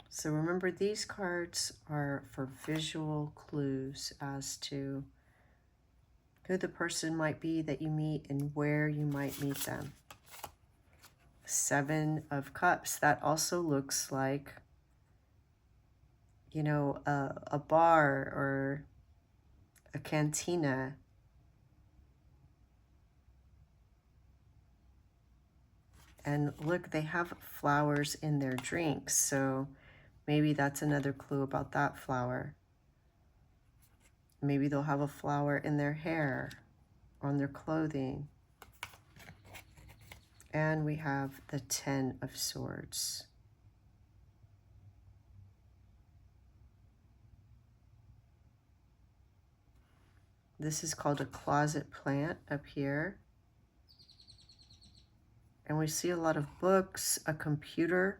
So remember, these cards are for visual clues as to who the person might be that you meet and where you might meet them. 7 of Cups, that also looks like, you know, a bar or a cantina. And look, they have flowers in their drinks, so maybe that's another clue about that flower. Maybe they'll have a flower in their hair, on their clothing. And we have the 10 of Swords. This is called a closet plant up here. And we see a lot of books, a computer.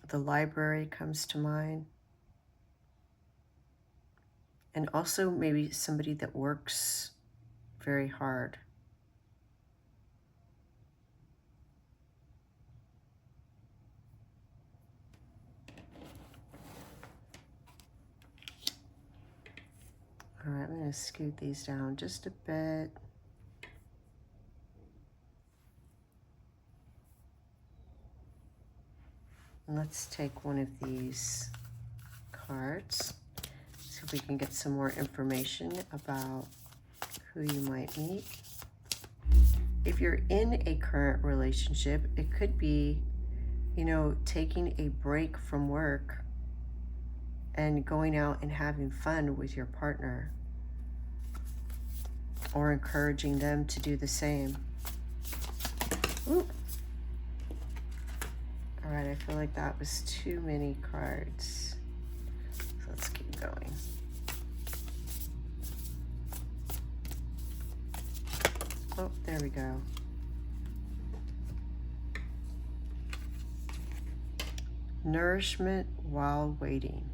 The library comes to mind. And also maybe somebody that works very hard. All right, I'm going to scoot these down just a bit. And let's take one of these cards, see if we can get some more information about who you might meet. If you're in a current relationship, it could be, you know, taking a break from work and going out and having fun with your partner, or encouraging them to do the same. Ooh. All right, I feel like that was too many cards. So let's keep going. Oh, there we go. Nourishment while waiting.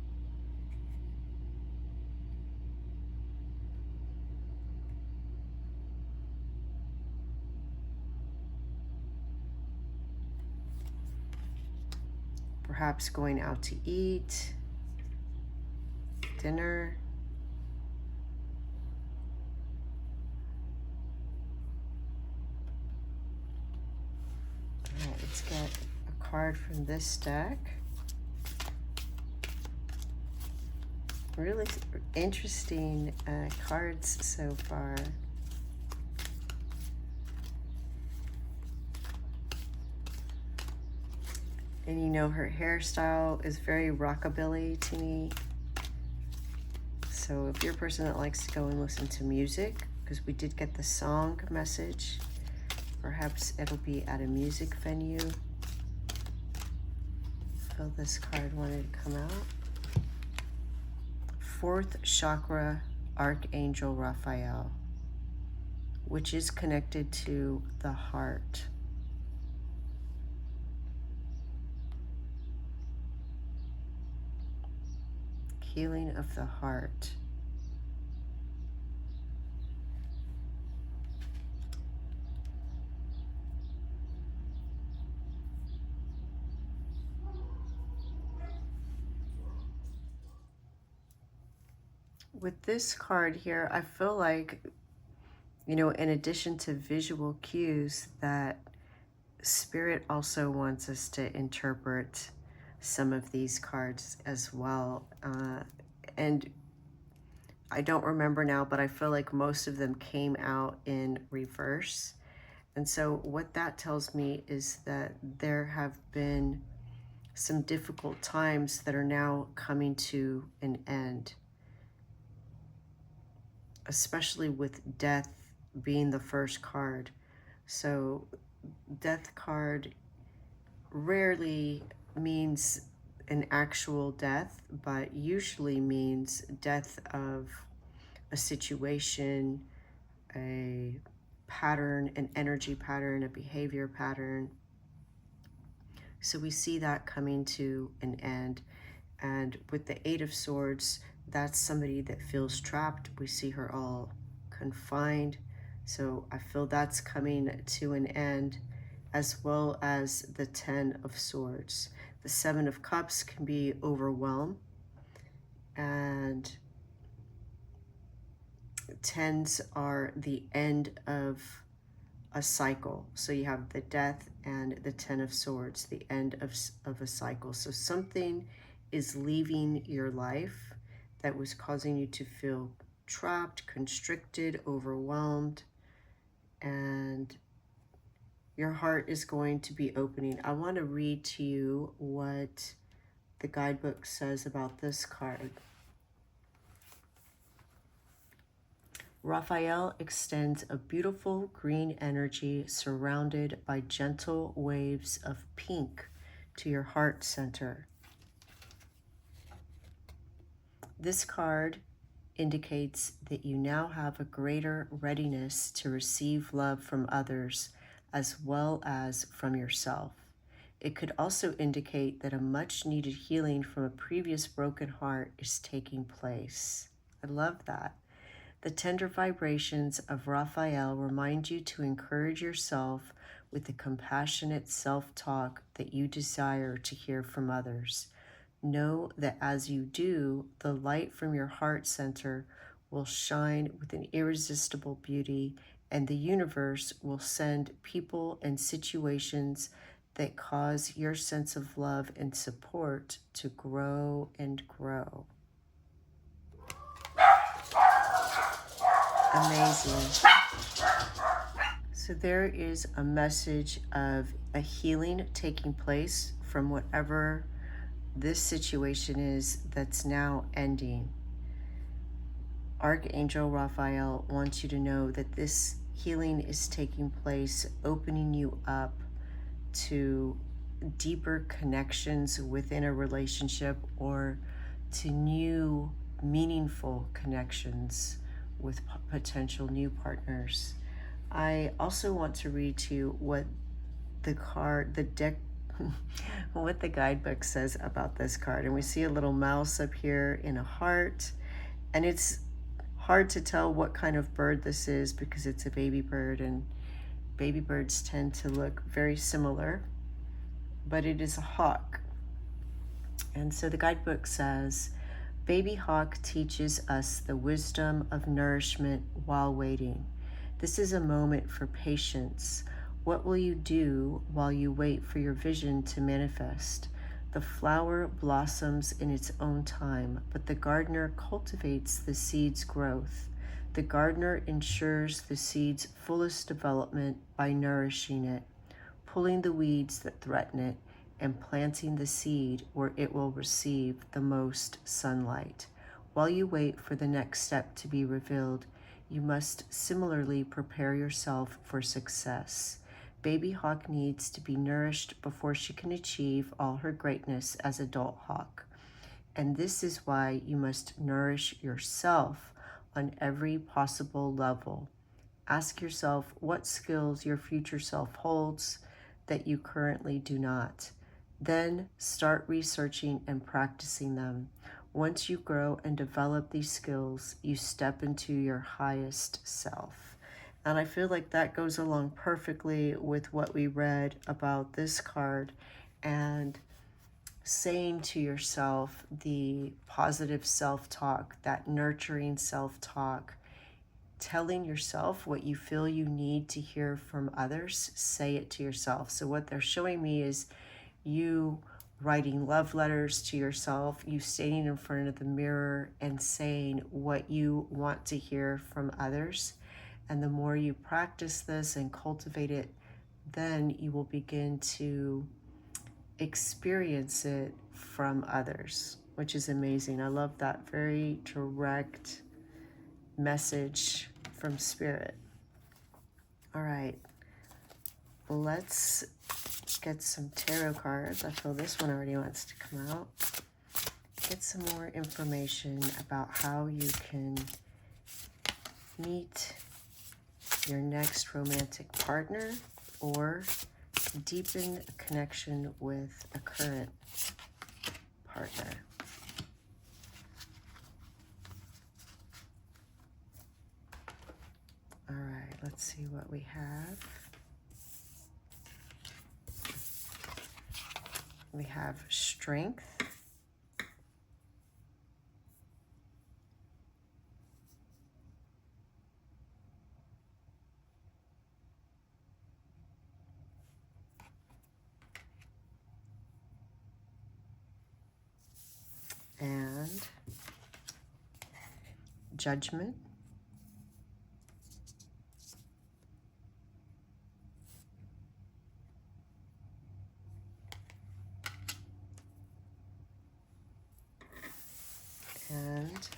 Perhaps going out to eat, dinner. All right, let's get a card from this deck. Really interesting cards so far. And you know, her hairstyle is very rockabilly to me. So if you're a person that likes to go and listen to music, because we did get the song message, perhaps it'll be at a music venue. I feel this card wanted to come out. Fourth chakra, Archangel Raphael, which is connected to the heart. Healing of the heart. With this card here, I feel like, you know, in addition to visual cues, that Spirit also wants us to interpret some of these cards as well. And I don't remember now, but I feel like most of them came out in reverse. And so what that tells me is that there have been some difficult times that are now coming to an end, especially with death being the first card. So death card rarely means an actual death, but usually means death of a situation, a pattern, an energy pattern, a behavior pattern. So we see that coming to an end. And with the Eight of Swords, that's somebody that feels trapped. We see her all confined. So I feel that's coming to an end, as well as the Ten of Swords. The Seven of Cups can be overwhelmed, and tens are the end of a cycle. So you have the Death and the Ten of Swords, the end of a cycle. So something is leaving your life that was causing you to feel trapped, constricted, overwhelmed, and your heart is going to be opening. I want to read to you what the guidebook says about this card. Raphael extends a beautiful green energy surrounded by gentle waves of pink to your heart center. This card indicates that you now have a greater readiness to receive love from others as well as from yourself. It could also indicate that a much needed healing from a previous broken heart is taking place. I love that. The tender vibrations of Raphael remind you to encourage yourself with the compassionate self-talk that you desire to hear from others. Know that as you do, the light from your heart center will shine with an irresistible beauty, and the universe will send people and situations that cause your sense of love and support to grow and grow. Amazing. So there is a message of a healing taking place from whatever this situation is that's now ending. Archangel Raphael wants you to know that this healing is taking place, opening you up to deeper connections within a relationship or to new meaningful connections with potential new partners. I also want to read to you what the deck what the guidebook says about this card. And we see a little mouse up here in a heart, and it's hard to tell what kind of bird this is because it's a baby bird, and baby birds tend to look very similar, but it is a hawk. And so the guidebook says, baby hawk teaches us the wisdom of nourishment while waiting. This is a moment for patience. What will you do while you wait for your vision to manifest? The flower blossoms in its own time, but the gardener cultivates the seed's growth. The gardener ensures the seed's fullest development by nourishing it, pulling the weeds that threaten it, and planting the seed where it will receive the most sunlight. While you wait for the next step to be revealed, you must similarly prepare yourself for success. Baby hawk needs to be nourished before she can achieve all her greatness as adult hawk. And this is why you must nourish yourself on every possible level. Ask yourself what skills your future self holds that you currently do not. Then start researching and practicing them. Once you grow and develop these skills, you step into your highest self. And I feel like that goes along perfectly with what we read about this card, and saying to yourself the positive self-talk, that nurturing self-talk, telling yourself what you feel you need to hear from others, say it to yourself. So what they're showing me is you writing love letters to yourself, you standing in front of the mirror and saying what you want to hear from others. And the more you practice this and cultivate it, then you will begin to experience it from others, which is amazing. I love that very direct message from Spirit. All right, let's get some tarot cards. I feel this one already wants to come out. Get some more information about how you can meet your next romantic partner or deepen a connection with a current partner. All right, let's see what we have. We have strength. And judgment. And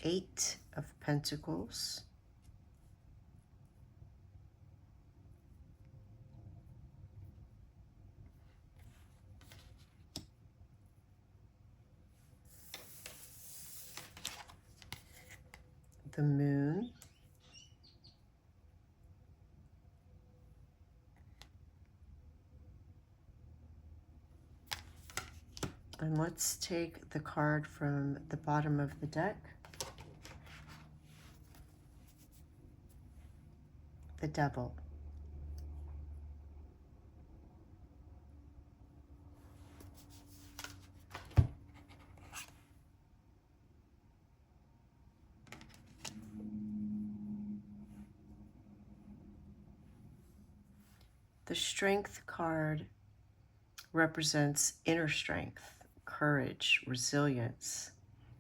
8 of Pentacles. The Moon. And let's take the card from the bottom of the deck. The Devil. The Strength card represents inner strength, courage, resilience.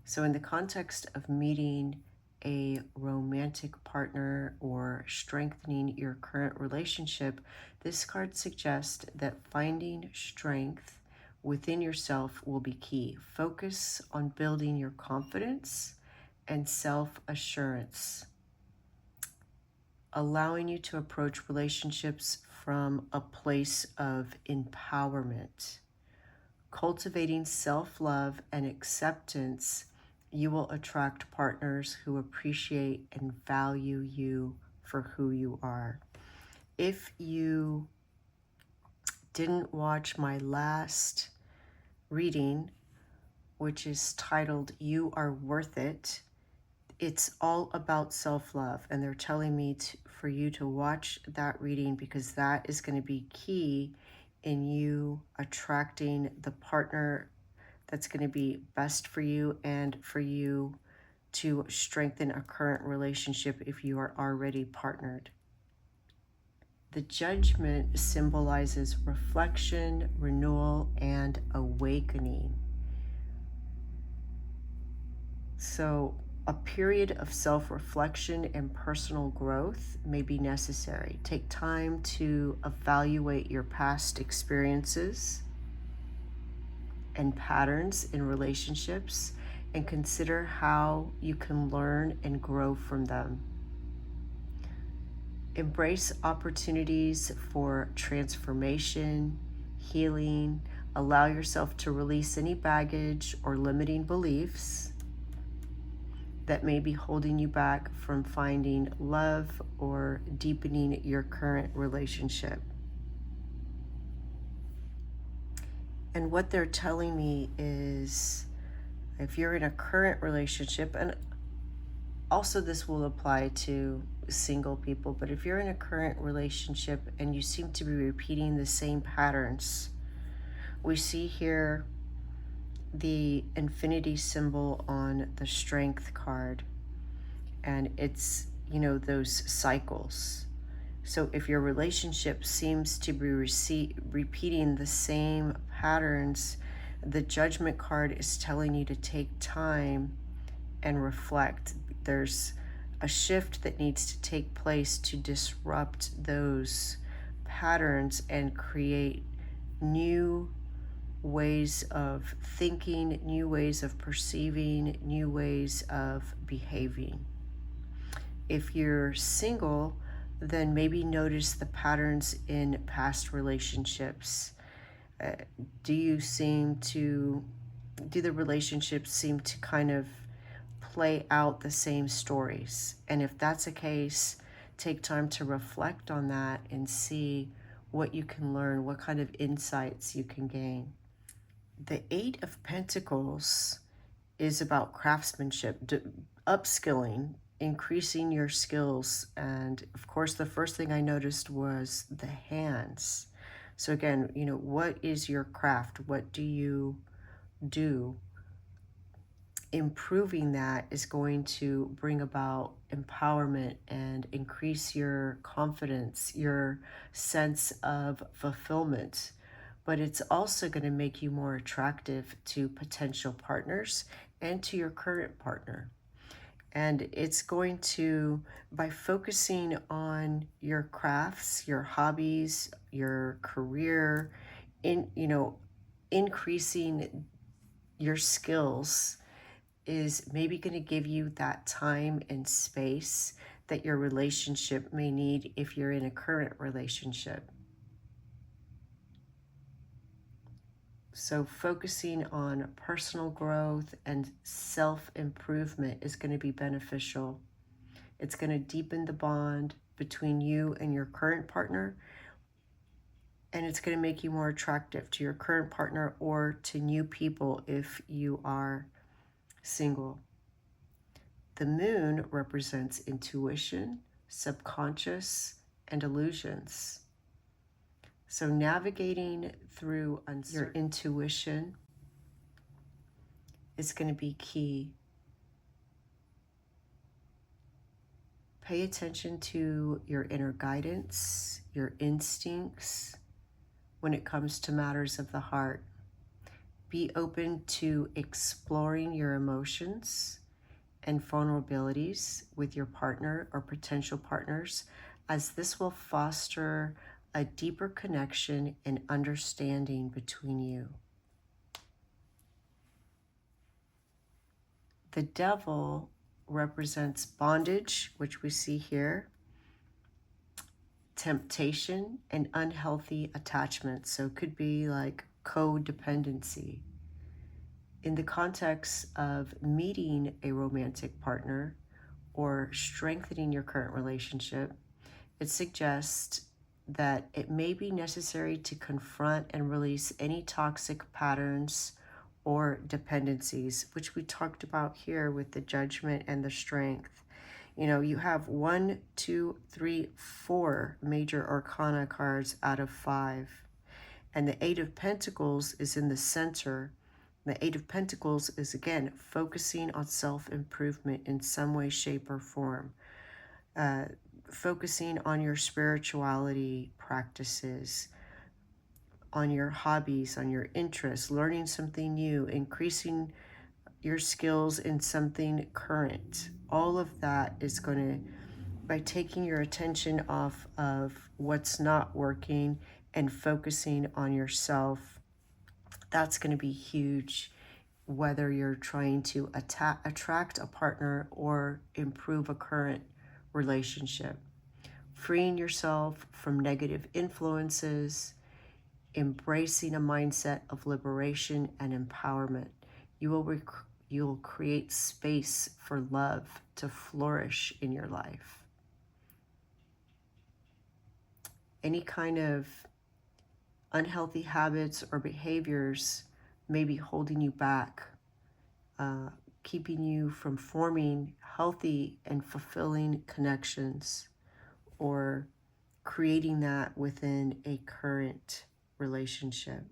So in the context of meeting a romantic partner or strengthening your current relationship, this card suggests that finding strength within yourself will be key. Focus on building your confidence and self-assurance, allowing you to approach relationships from a place of empowerment. Cultivating self-love and acceptance, you will attract partners who appreciate and value you for who you are. If you didn't watch my last reading, which is titled You Are Worth It, it's all about self-love, and they're telling me for you to watch that reading, because that is going to be key in you attracting the partner that's going to be best for you, and for you to strengthen a current relationship if you are already partnered. The Judgment symbolizes reflection, renewal, and awakening. So A period of self-reflection and personal growth may be necessary. Take time to evaluate your past experiences and patterns in relationships and consider how you can learn and grow from them. Embrace opportunities for transformation, healing. Allow yourself to release any baggage or limiting beliefs that may be holding you back from finding love or deepening your current relationship. And what they're telling me is, if you're in a current relationship, and also this will apply to single people, but if you're in a current relationship and you seem to be repeating the same patterns, we see here the infinity symbol on the strength card, and it's, those cycles. So if your relationship seems to be repeating the same patterns, the judgment card is telling you to take time and reflect. There's a shift that needs to take place to disrupt those patterns and create new ways of thinking, new ways of perceiving, new ways of behaving. If you're single, then maybe notice the patterns in past relationships. Do the relationships seem to kind of play out the same stories? And if that's the case, take time to reflect on that and see what you can learn, what kind of insights you can gain. The Eight of Pentacles is about craftsmanship, upskilling, increasing your skills. And of course, the first thing I noticed was the hands. So again, what is your craft? What do you do? Improving that is going to bring about empowerment and increase your confidence, your sense of fulfillment. But it's also going to make you more attractive to potential partners and to your current partner. And it's going to, by focusing on your crafts, your hobbies, your career, increasing your skills, is maybe going to give you that time and space that your relationship may need if you're in a current relationship. So focusing on personal growth and self-improvement is going to be beneficial. It's going to deepen the bond between you and your current partner, and it's going to make you more attractive to your current partner or to new people if you are single. The moon represents intuition, subconscious, and illusions. So navigating through your intuition is going to be key. Pay attention to your inner guidance, your instincts when it comes to matters of the heart. Be open to exploring your emotions and vulnerabilities with your partner or potential partners, as this will foster a deeper connection and understanding between you. The devil represents bondage, which we see here, temptation, and unhealthy attachment. So it could be like codependency. In the context of meeting a romantic partner or strengthening your current relationship, it suggests that it may be necessary to confront and release any toxic patterns or dependencies, which we talked about here with the Judgment and the Strength. You have 1, 2, 3, 4 major arcana cards out of 5. And the Eight of Pentacles is in the center. The Eight of Pentacles is, again, focusing on self-improvement in some way, shape, or form. Focusing on your spirituality practices, on your hobbies, on your interests, learning something new, increasing your skills in something current. All of that is going to, by taking your attention off of what's not working and focusing on yourself, that's going to be huge, whether you're trying to attract a partner or improve a current relationship. Freeing yourself from negative influences, embracing a mindset of liberation and empowerment. You'll create space for love to flourish in your life. Any kind of unhealthy habits or behaviors may be holding you back, keeping you from forming healthy and fulfilling connections or creating that within a current relationship.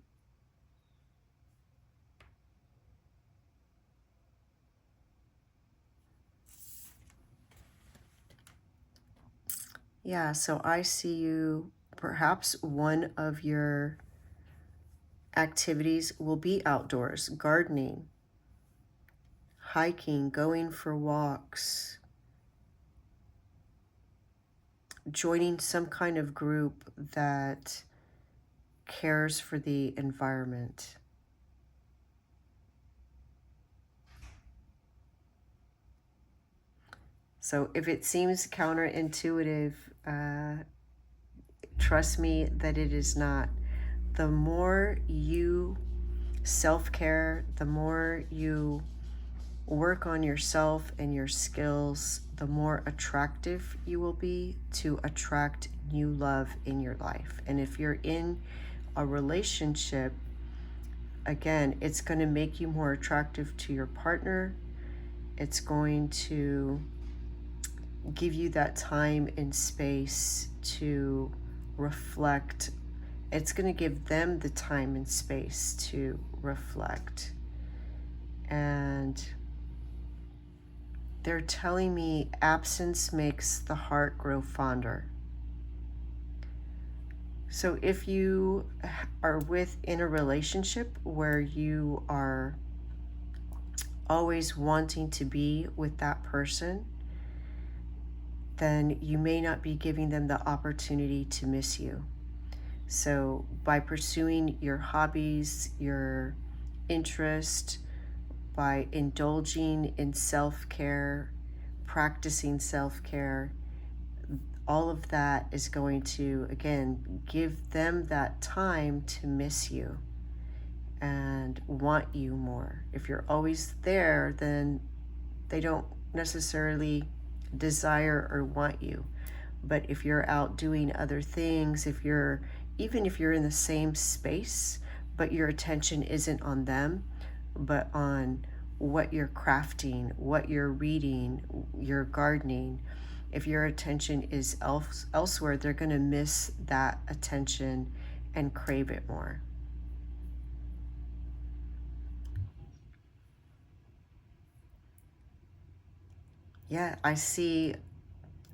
Yeah, so I see you, perhaps one of your activities will be outdoors, gardening, hiking, going for walks, joining some kind of group that cares for the environment. So if it seems counterintuitive, trust me that it is not. The more you self-care, the more you work on yourself and your skills, the more attractive you will be to attract new love in your life. And if you're in a relationship, again, it's going to make you more attractive to your partner. It's going to give you that time and space to reflect. It's going to give them the time and space to reflect. And they're telling me absence makes the heart grow fonder. So if you are within a relationship where you are always wanting to be with that person, then you may not be giving them the opportunity to miss you. So by pursuing your hobbies, your interest, by indulging in self-care, practicing self-care, all of that is going to, again, give them that time to miss you and want you more. If you're always there, then they don't necessarily desire or want you. But if you're out doing other things, even if you're in the same space, but your attention isn't on them, but on what you're crafting, what you're reading, you're gardening, if your attention is elsewhere, they're going to miss that attention and crave it more. Yeah, I see,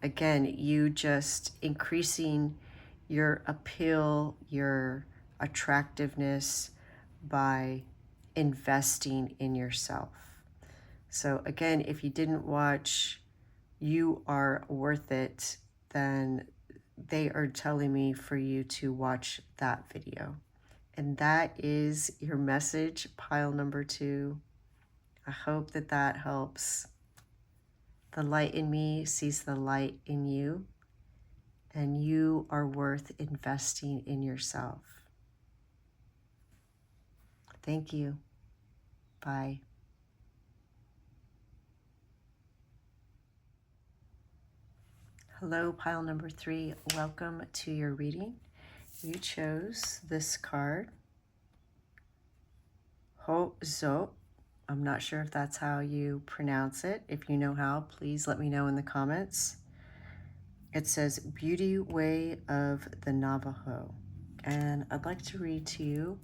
again, you just increasing your appeal, your attractiveness by investing in yourself. So again, if you didn't watch You Are Worth It, then they are telling me for you to watch that video. And that is your message, pile number 2. I hope that that helps. The light in me sees the light in you, and you are worth investing in yourself. Thank you. Bye. Hello, pile number 3. Welcome to your reading. You chose this card, Ho Zo. I'm not sure if that's how you pronounce it. If you know how, please let me know in the comments. It says Beauty Way of the Navajo. And I'd like to read to you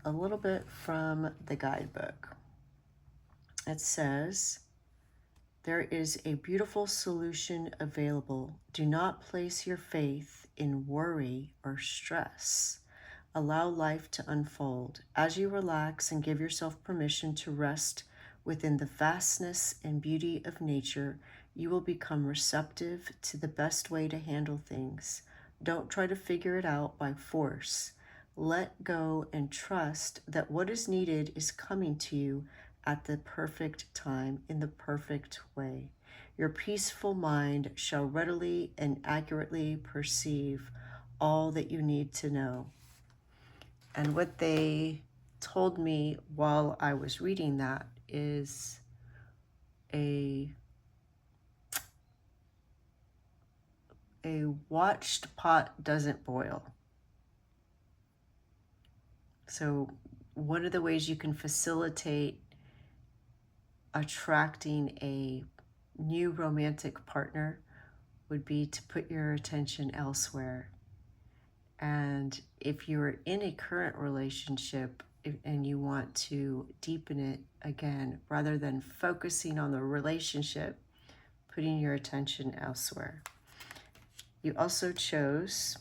a little bit from the guidebook. It says, there is a beautiful solution available. Do not place your faith in worry or stress. Allow life to unfold. As you relax and give yourself permission to rest Within the vastness and beauty of nature, you will become receptive to the best way to handle things. Don't try to figure it out by force. Let go and trust that what is needed is coming to you at the perfect time in the perfect way. Your peaceful mind shall readily and accurately perceive all that you need to know. And what they told me while I was reading that is a watched pot doesn't boil. So one of the ways you can facilitate attracting a new romantic partner would be to put your attention elsewhere. And if you're in a current relationship and you want to deepen it again, rather than focusing on the relationship, putting your attention elsewhere. You also chose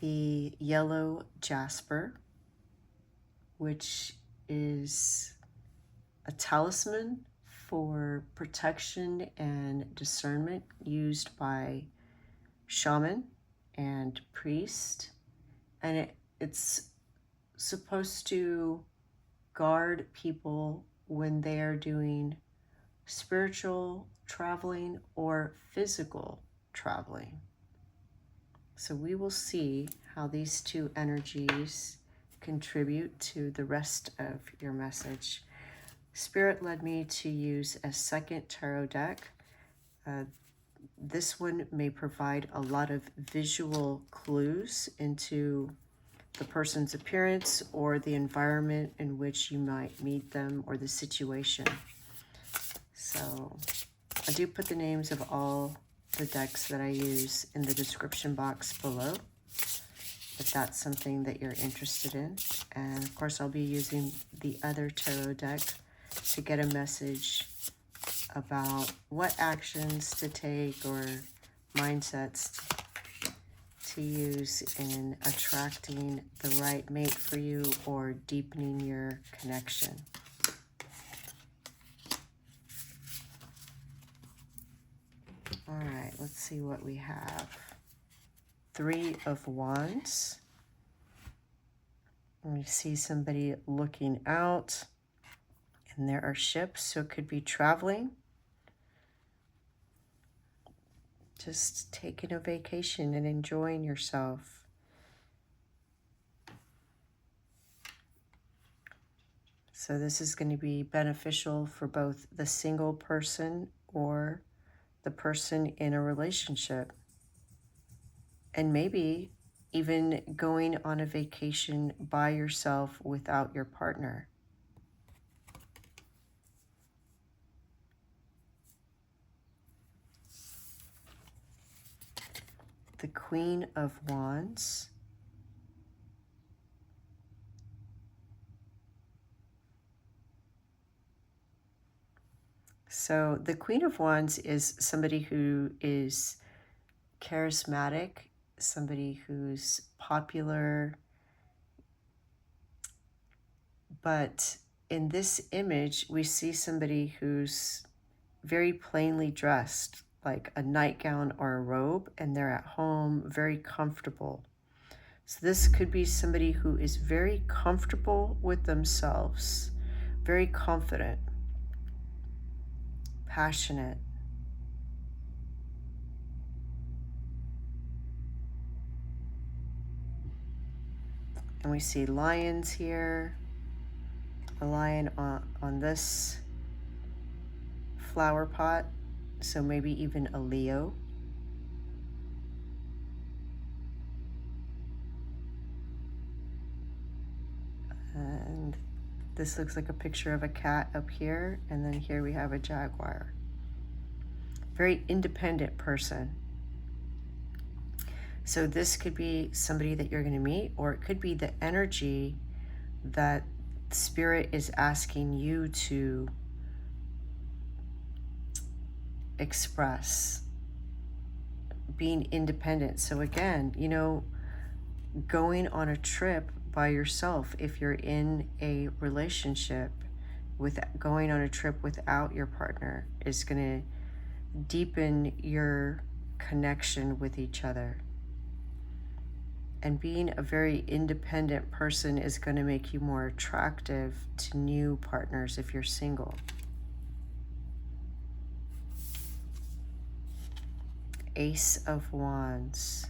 the yellow Jasper, which is a talisman for protection and discernment used by shaman and priest. And it's supposed to guard people when they are doing spiritual traveling or physical traveling. So we will see how these two energies contribute to the rest of your message. Spirit led me to use a second tarot deck. This one may provide a lot of visual clues into the person's appearance or the environment in which you might meet them or the situation. So I do put the names of all the decks that I use in the description box below, if that's something that you're interested in. And of course, I'll be using the other tarot deck to get a message about what actions to take or mindsets to use in attracting the right mate for you or deepening your connection. All right, let's see what we have. 3 of Wands. We see somebody looking out, and there are ships, so it could be traveling. Just taking a vacation and enjoying yourself. So this is going to be beneficial for both the single person or the person in a relationship. And maybe even going on a vacation by yourself without your partner. The Queen of Wands. So the Queen of Wands is somebody who is charismatic, somebody who's popular. But in this image, we see somebody who's very plainly dressed, like a nightgown or a robe, and they're at home, very comfortable. So this could be somebody who is very comfortable with themselves, very confident, passionate. And we see lions here, a lion on this flower pot, so maybe even a Leo. And this looks like a picture of a cat up here, and then here we have a jaguar. Very independent person. So this could be somebody that you're going to meet, or it could be the energy that Spirit is asking you to express, being independent. So again, you know, going on a trip by yourself, if you're in a relationship, with going on a trip without your partner is going to deepen your connection with each other. And being a very independent person is going to make you more attractive to new partners if you're single. Ace of Wands.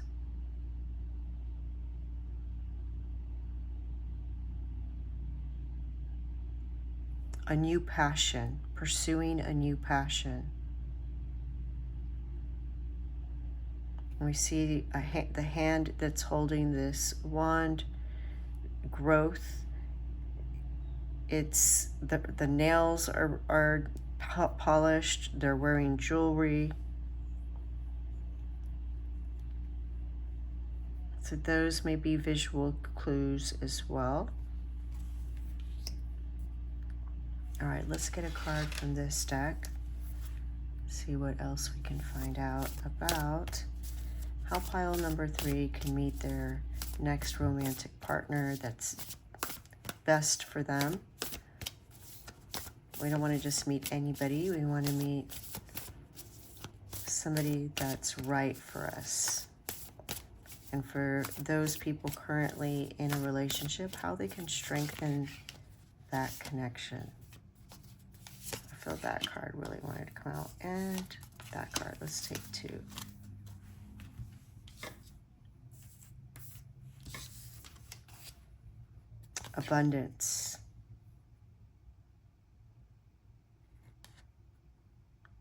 A new passion, pursuing a new passion. We see the hand that's holding this wand, growth. It's the nails are polished, they're wearing jewelry. So those may be visual clues as well. All right, let's get a card from this deck. See what else we can find out about how pile number 3 can meet their next romantic partner that's best for them. We don't want to just meet anybody. We want to meet somebody that's right for us. And for those people currently in a relationship, how they can strengthen that connection. I feel that card really wanted to come out. And that card, let's take 2. Abundance.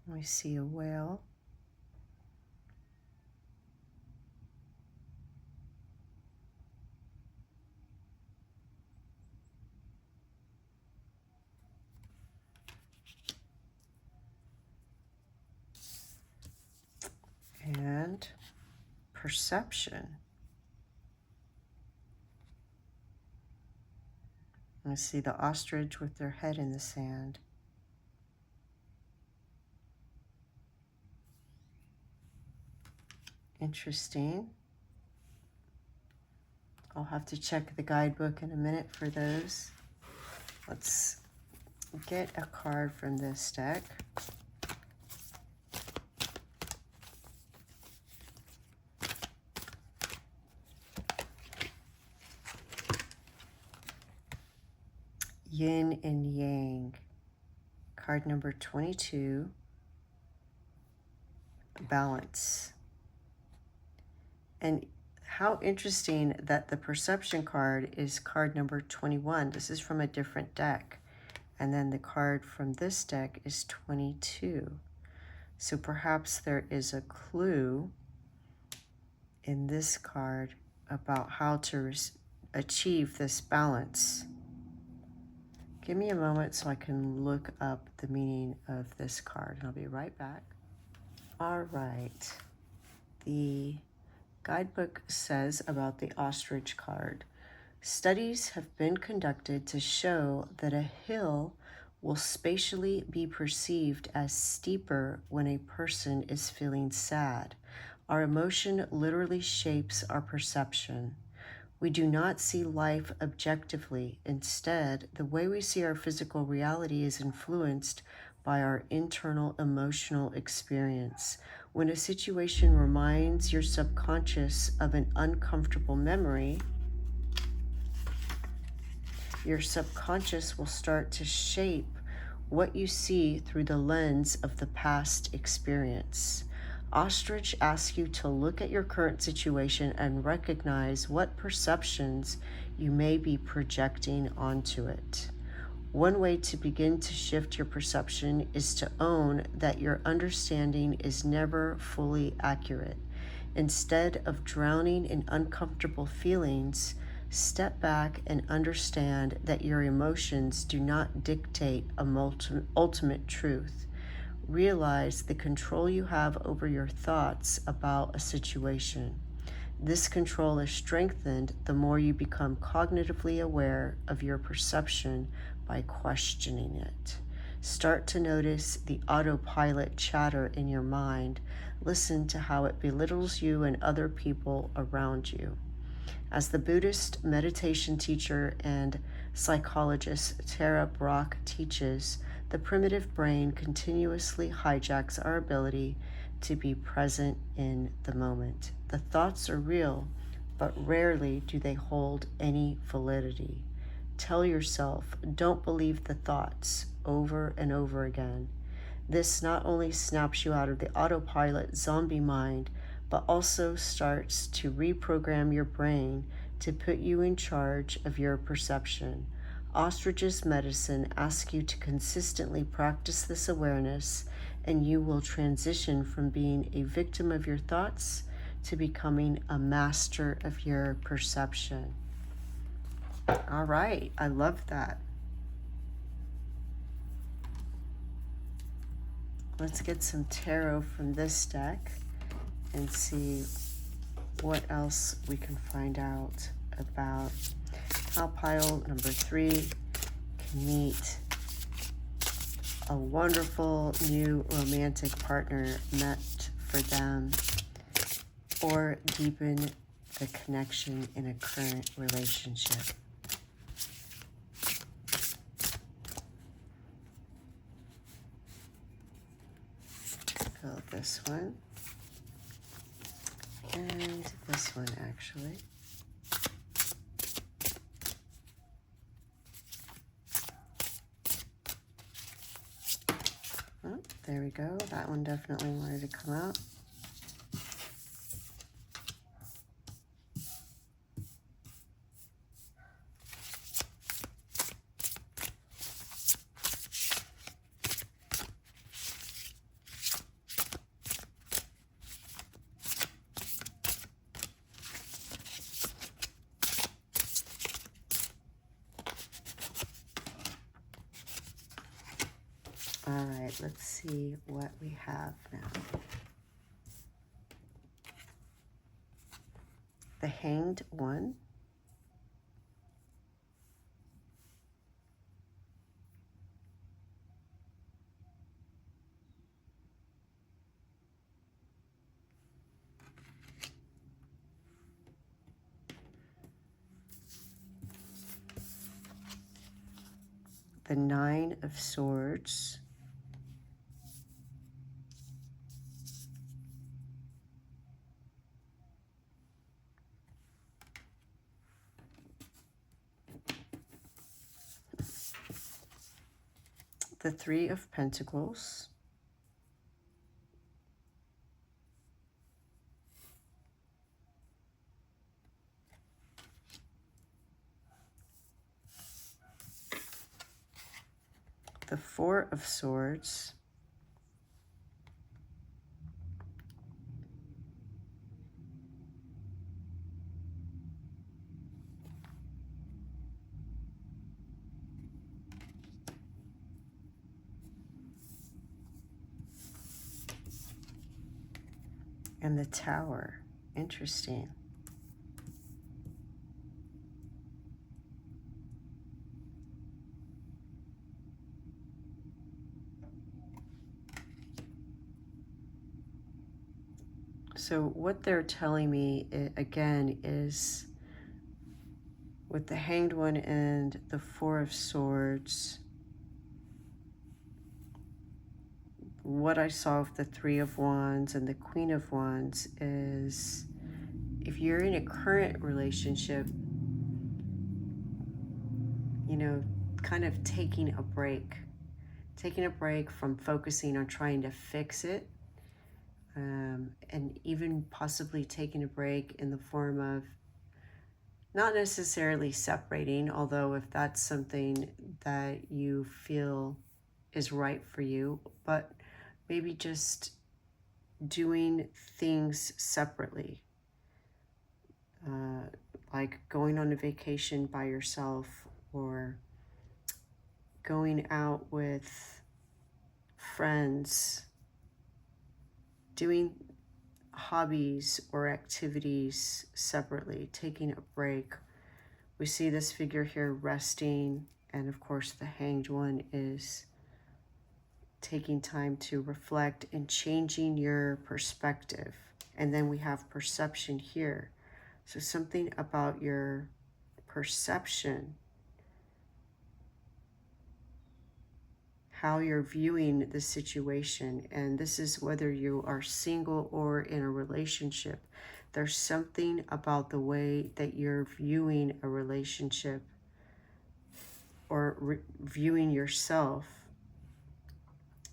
We see a whale. And perception. I see the ostrich with their head in the sand. Interesting. I'll have to check the guidebook in a minute for those. Let's get a card from this deck. Yin and Yang. Card number 22. Balance. And how interesting that the perception card is card number 21. This is from a different deck. And then the card from this deck is 22. So perhaps there is a clue in this card about how to achieve this balance. Give me a moment so I can look up the meaning of this card, and I'll be right back. All right. The guidebook says about the ostrich card. Studies have been conducted to show that a hill will spatially be perceived as steeper when a person is feeling sad. Our emotion literally shapes our perception. We do not see life objectively. Instead, the way we see our physical reality is influenced by our internal emotional experience. When a situation reminds your subconscious of an uncomfortable memory, your subconscious will start to shape what you see through the lens of the past experience. Ostrich asks you to look at your current situation and recognize what perceptions you may be projecting onto it. One way to begin to shift your perception is to own that your understanding is never fully accurate. Instead of drowning in uncomfortable feelings, step back and understand that your emotions do not dictate an ultimate truth. Realize the control you have over your thoughts about a situation. This control is strengthened the more you become cognitively aware of your perception by questioning it. Start to notice the autopilot chatter in your mind. Listen to how it belittles you and other people around you. As the Buddhist meditation teacher and Psychologist Tara Brach teaches the primitive brain continuously hijacks our ability to be present in the moment. The thoughts are real, but rarely do they hold any validity. Tell yourself, don't believe the thoughts, over and over again. This not only snaps you out of the autopilot zombie mind, but also starts to reprogram your brain to put you in charge of your perception. Ostrich's medicine asks you to consistently practice this awareness, and you will transition from being a victim of your thoughts to becoming a master of your perception. All right, I love that. Let's get some tarot from this deck and see what else we can find out about how pile number 3 can meet a wonderful new romantic partner meant for them, or deepen the connection in a current relationship. This one and this one, actually. Oh, there we go. That one definitely wanted to come out. All right, let's see what we have now. The Hanged One. The Nine of Swords. The Three of Pentacles. The Four of Swords. And the Tower. Interesting. So what they're telling me, again, is with the Hanged One and the Four of Swords, what I saw with the Three of Wands and the Queen of Wands is, if you're in a current relationship, you know, kind of taking a break from focusing on trying to fix it, and even possibly taking a break in the form of not necessarily separating, although if that's something that you feel is right for you, but maybe just doing things separately, like going on a vacation by yourself, or going out with friends, doing hobbies or activities separately, taking a break. We see this figure here resting, and of course the Hanged One is taking time to reflect and changing your perspective. And then we have perception here. So something about your perception how you're viewing the situation. And this is whether you are single or in a relationship. There's something about the way that you're viewing a relationship or viewing yourself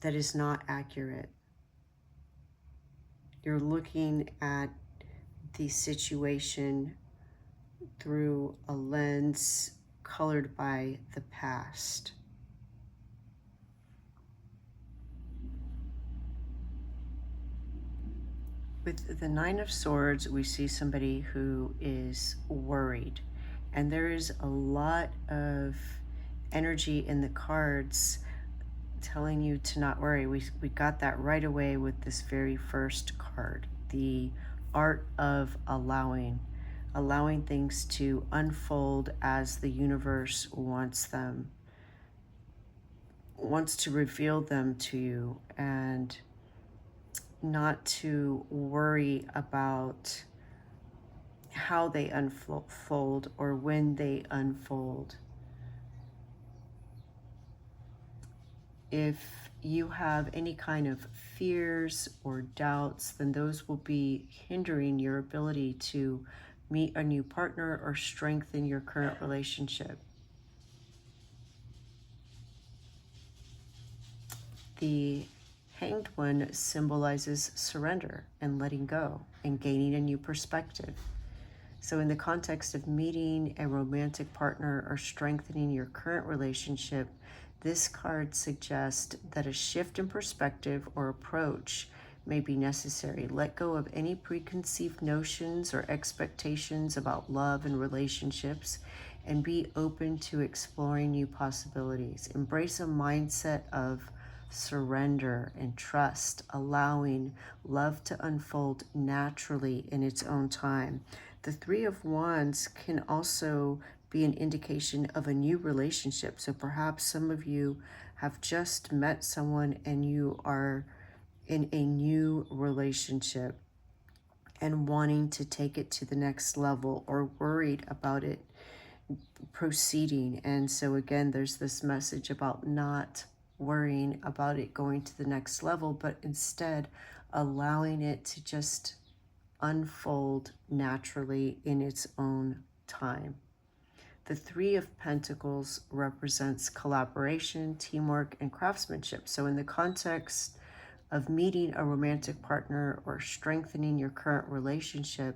that is not accurate. You're looking at the situation through a lens colored by the past. With the Nine of Swords, we see somebody who is worried, and there is a lot of energy in the cards telling you to not worry. We got that right away with this very first card, the art of allowing things to unfold as the universe wants to reveal them to you, and not to worry about how they unfold or when they unfold. If you have any kind of fears or doubts, then those will be hindering your ability to meet a new partner or strengthen your current relationship. The Hanged One symbolizes surrender and letting go and gaining a new perspective. So in the context of meeting a romantic partner or strengthening your current relationship, this card suggests that a shift in perspective or approach may be necessary. Let go of any preconceived notions or expectations about love and relationships, and be open to exploring new possibilities. Embrace a mindset of surrender and trust, allowing love to unfold naturally in its own time. The Three of Wands can also be an indication of a new relationship. So perhaps some of you have just met someone and you are in a new relationship and wanting to take it to the next level, or worried about it proceeding. And so again, there's this message about not worrying about it going to the next level, but instead allowing it to just unfold naturally in its own time. The Three of Pentacles represents collaboration, teamwork, and craftsmanship. So in the context of meeting a romantic partner or strengthening your current relationship,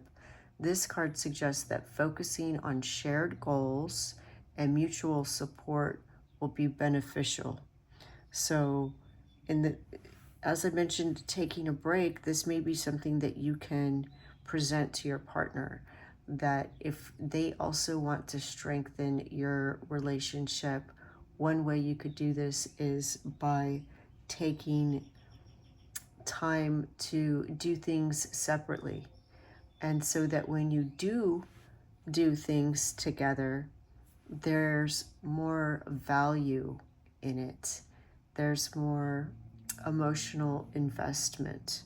this card suggests that focusing on shared goals and mutual support will be beneficial. So as I mentioned, taking a break, this may be something that you can present to your partner, that if they also want to strengthen your relationship, one way you could do this is by taking time to do things separately. And so that when you do things together, there's more value in it. There's more emotional investment.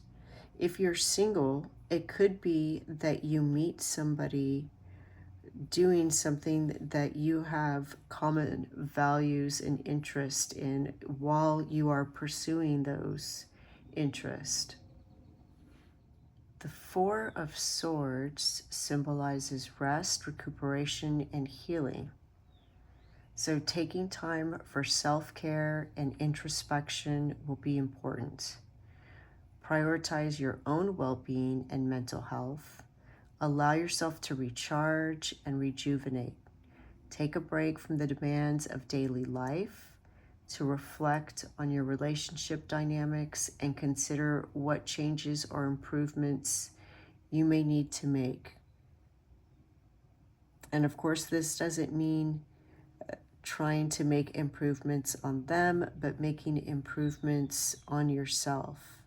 If you're single, it could be that you meet somebody doing something that you have common values and interest in while you are pursuing those interests. The Four of Swords symbolizes rest, recuperation, and healing. So taking time for self-care and introspection will be important. Prioritize your own well-being and mental health. Allow yourself to recharge and rejuvenate. Take a break from the demands of daily life to reflect on your relationship dynamics and consider what changes or improvements you may need to make. And of course, this doesn't mean trying to make improvements on them, but making improvements on yourself.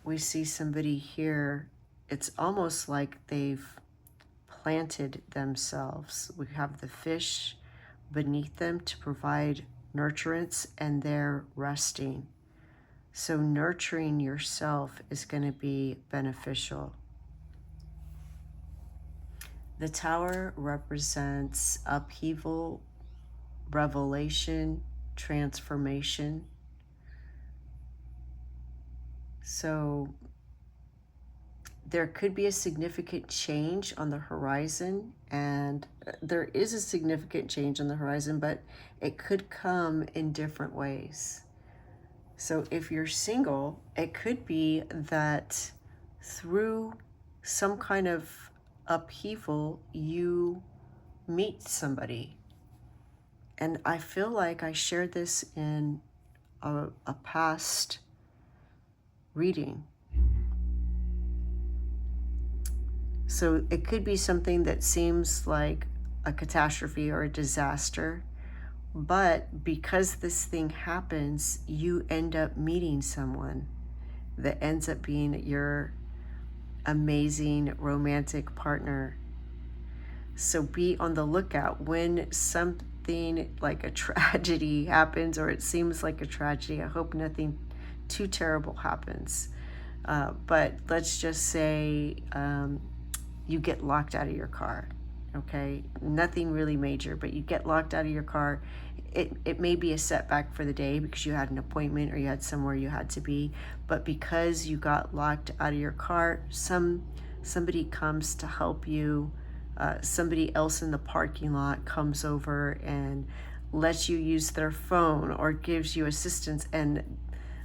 We see somebody here, it's almost like they've planted themselves. We have the fish beneath them to provide nurturance, and they're resting. So nurturing yourself is going to be beneficial. The Tower represents upheaval, revelation, transformation. So there could be a significant change on the horizon, and there is a significant change on the horizon, but it could come in different ways. So if you're single, it could be that through some kind of upheaval, you meet somebody. And I feel like I shared this in a past reading. So it could be something that seems like a catastrophe or a disaster, but because this thing happens, you end up meeting someone that ends up being your amazing romantic partner. So be on the lookout when something like a tragedy happens, or it seems like a tragedy. I hope nothing too terrible happens. But let's just say you get locked out of your car. Okay, nothing really major, but you get locked out of your car. It may be a setback for the day because you had an appointment or you had somewhere you had to be, but because you got locked out of your car, somebody comes to help you. Somebody else in the parking lot comes over and lets you use their phone or gives you assistance, and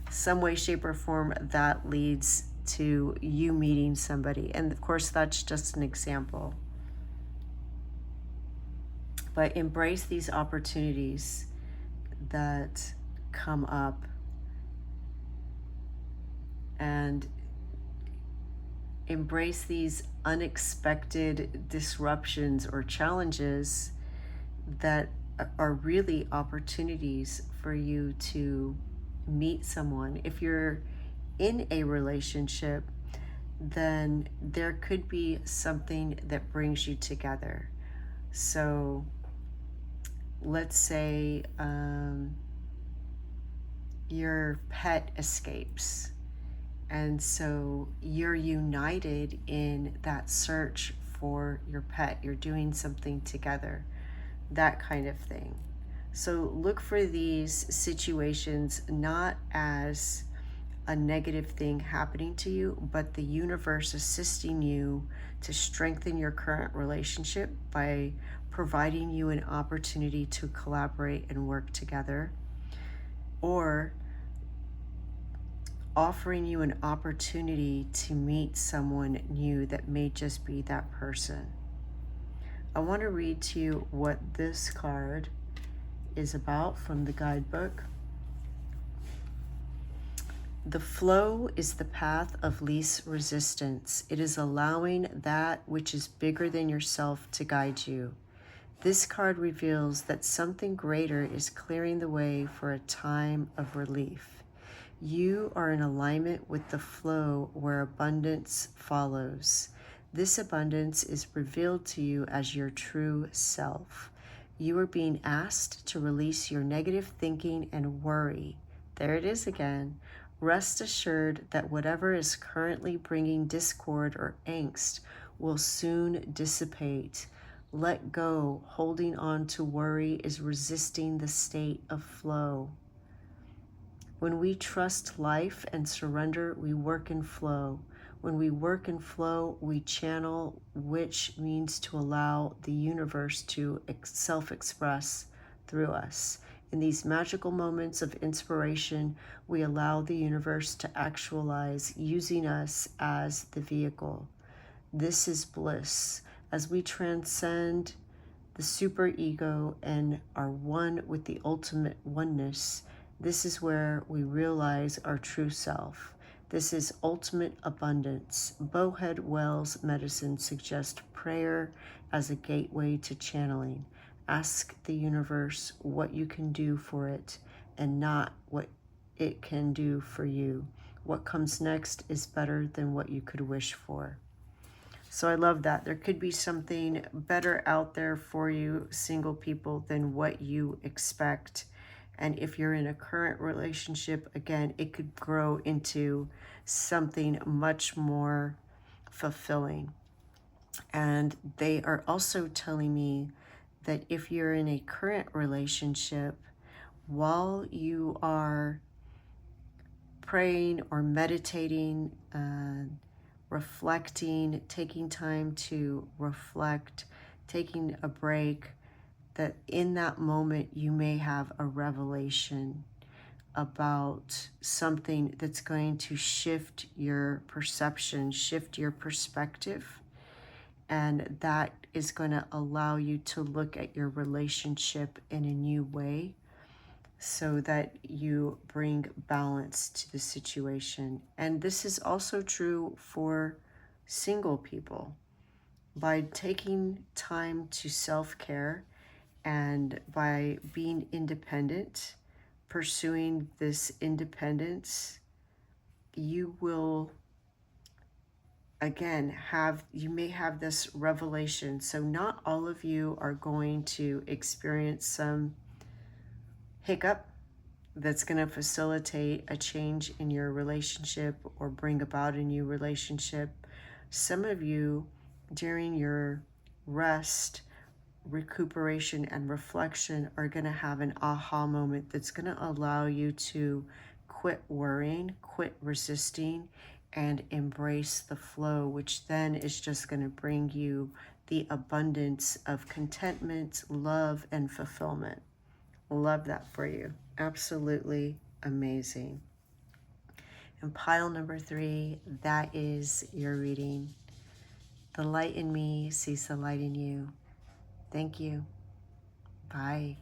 some way, shape, or form that leads to you meeting somebody. And of course, that's just an example. But embrace these opportunities that come up, and embrace these unexpected disruptions or challenges that are really opportunities for you to meet someone. If you're in a relationship, then there could be something that brings you together. So let's say your pet escapes, and so you're united in that search for your pet. You're doing something together, that kind of thing. So look for these situations not as a negative thing happening to you, but the universe assisting you to strengthen your current relationship by providing you an opportunity to collaborate and work together, or offering you an opportunity to meet someone new that may just be that person. I want to read to you what this card is about from the guidebook. The flow is the path of least resistance. It is allowing that which is bigger than yourself to guide you. This card reveals that something greater is clearing the way for a time of relief. You are in alignment with the flow where abundance follows. This abundance is revealed to you as your true self. You are being asked to release your negative thinking and worry. There it is again. Rest assured that whatever is currently bringing discord or angst will soon dissipate. Let go. Holding on to worry is resisting the state of flow. When we trust life and surrender, we work in flow. When we work in flow, we channel, which means to allow the universe to self-express through us. In these magical moments of inspiration, we allow the universe to actualize, using us as the vehicle. This is bliss. As we transcend the superego and are one with the ultimate oneness, this is where we realize our true self. This is ultimate abundance. Bowhead Wells medicine suggests prayer as a gateway to channeling. Ask the universe what you can do for it and not what it can do for you. What comes next is better than what you could wish for. So I love that. There could be something better out there for you, single people, than what you expect. And if you're in a current relationship, again, it could grow into something much more fulfilling. And they are also telling me that if you're in a current relationship, while you are praying or meditating, reflecting, taking time to reflect, taking a break, that in that moment you may have a revelation about something that's going to shift your perception, shift your perspective, and that is going to allow you to look at your relationship in a new way so that you bring balance to the situation. And this is also true for single people. By taking time to self-care and by being independent, pursuing this independence, you will again you may have this revelation. So not all of you are going to experience some hiccup that's going to facilitate a change in your relationship or bring about a new relationship. Some of you, during your rest, recuperation, and reflection, are going to have an aha moment that's going to allow you to quit worrying, quit resisting, and embrace the flow, which then is just going to bring you the abundance of contentment, love, and fulfillment. Love that for you. Absolutely amazing. And pile number 3, that is your reading. The light in me sees the light in you. Thank you. Bye.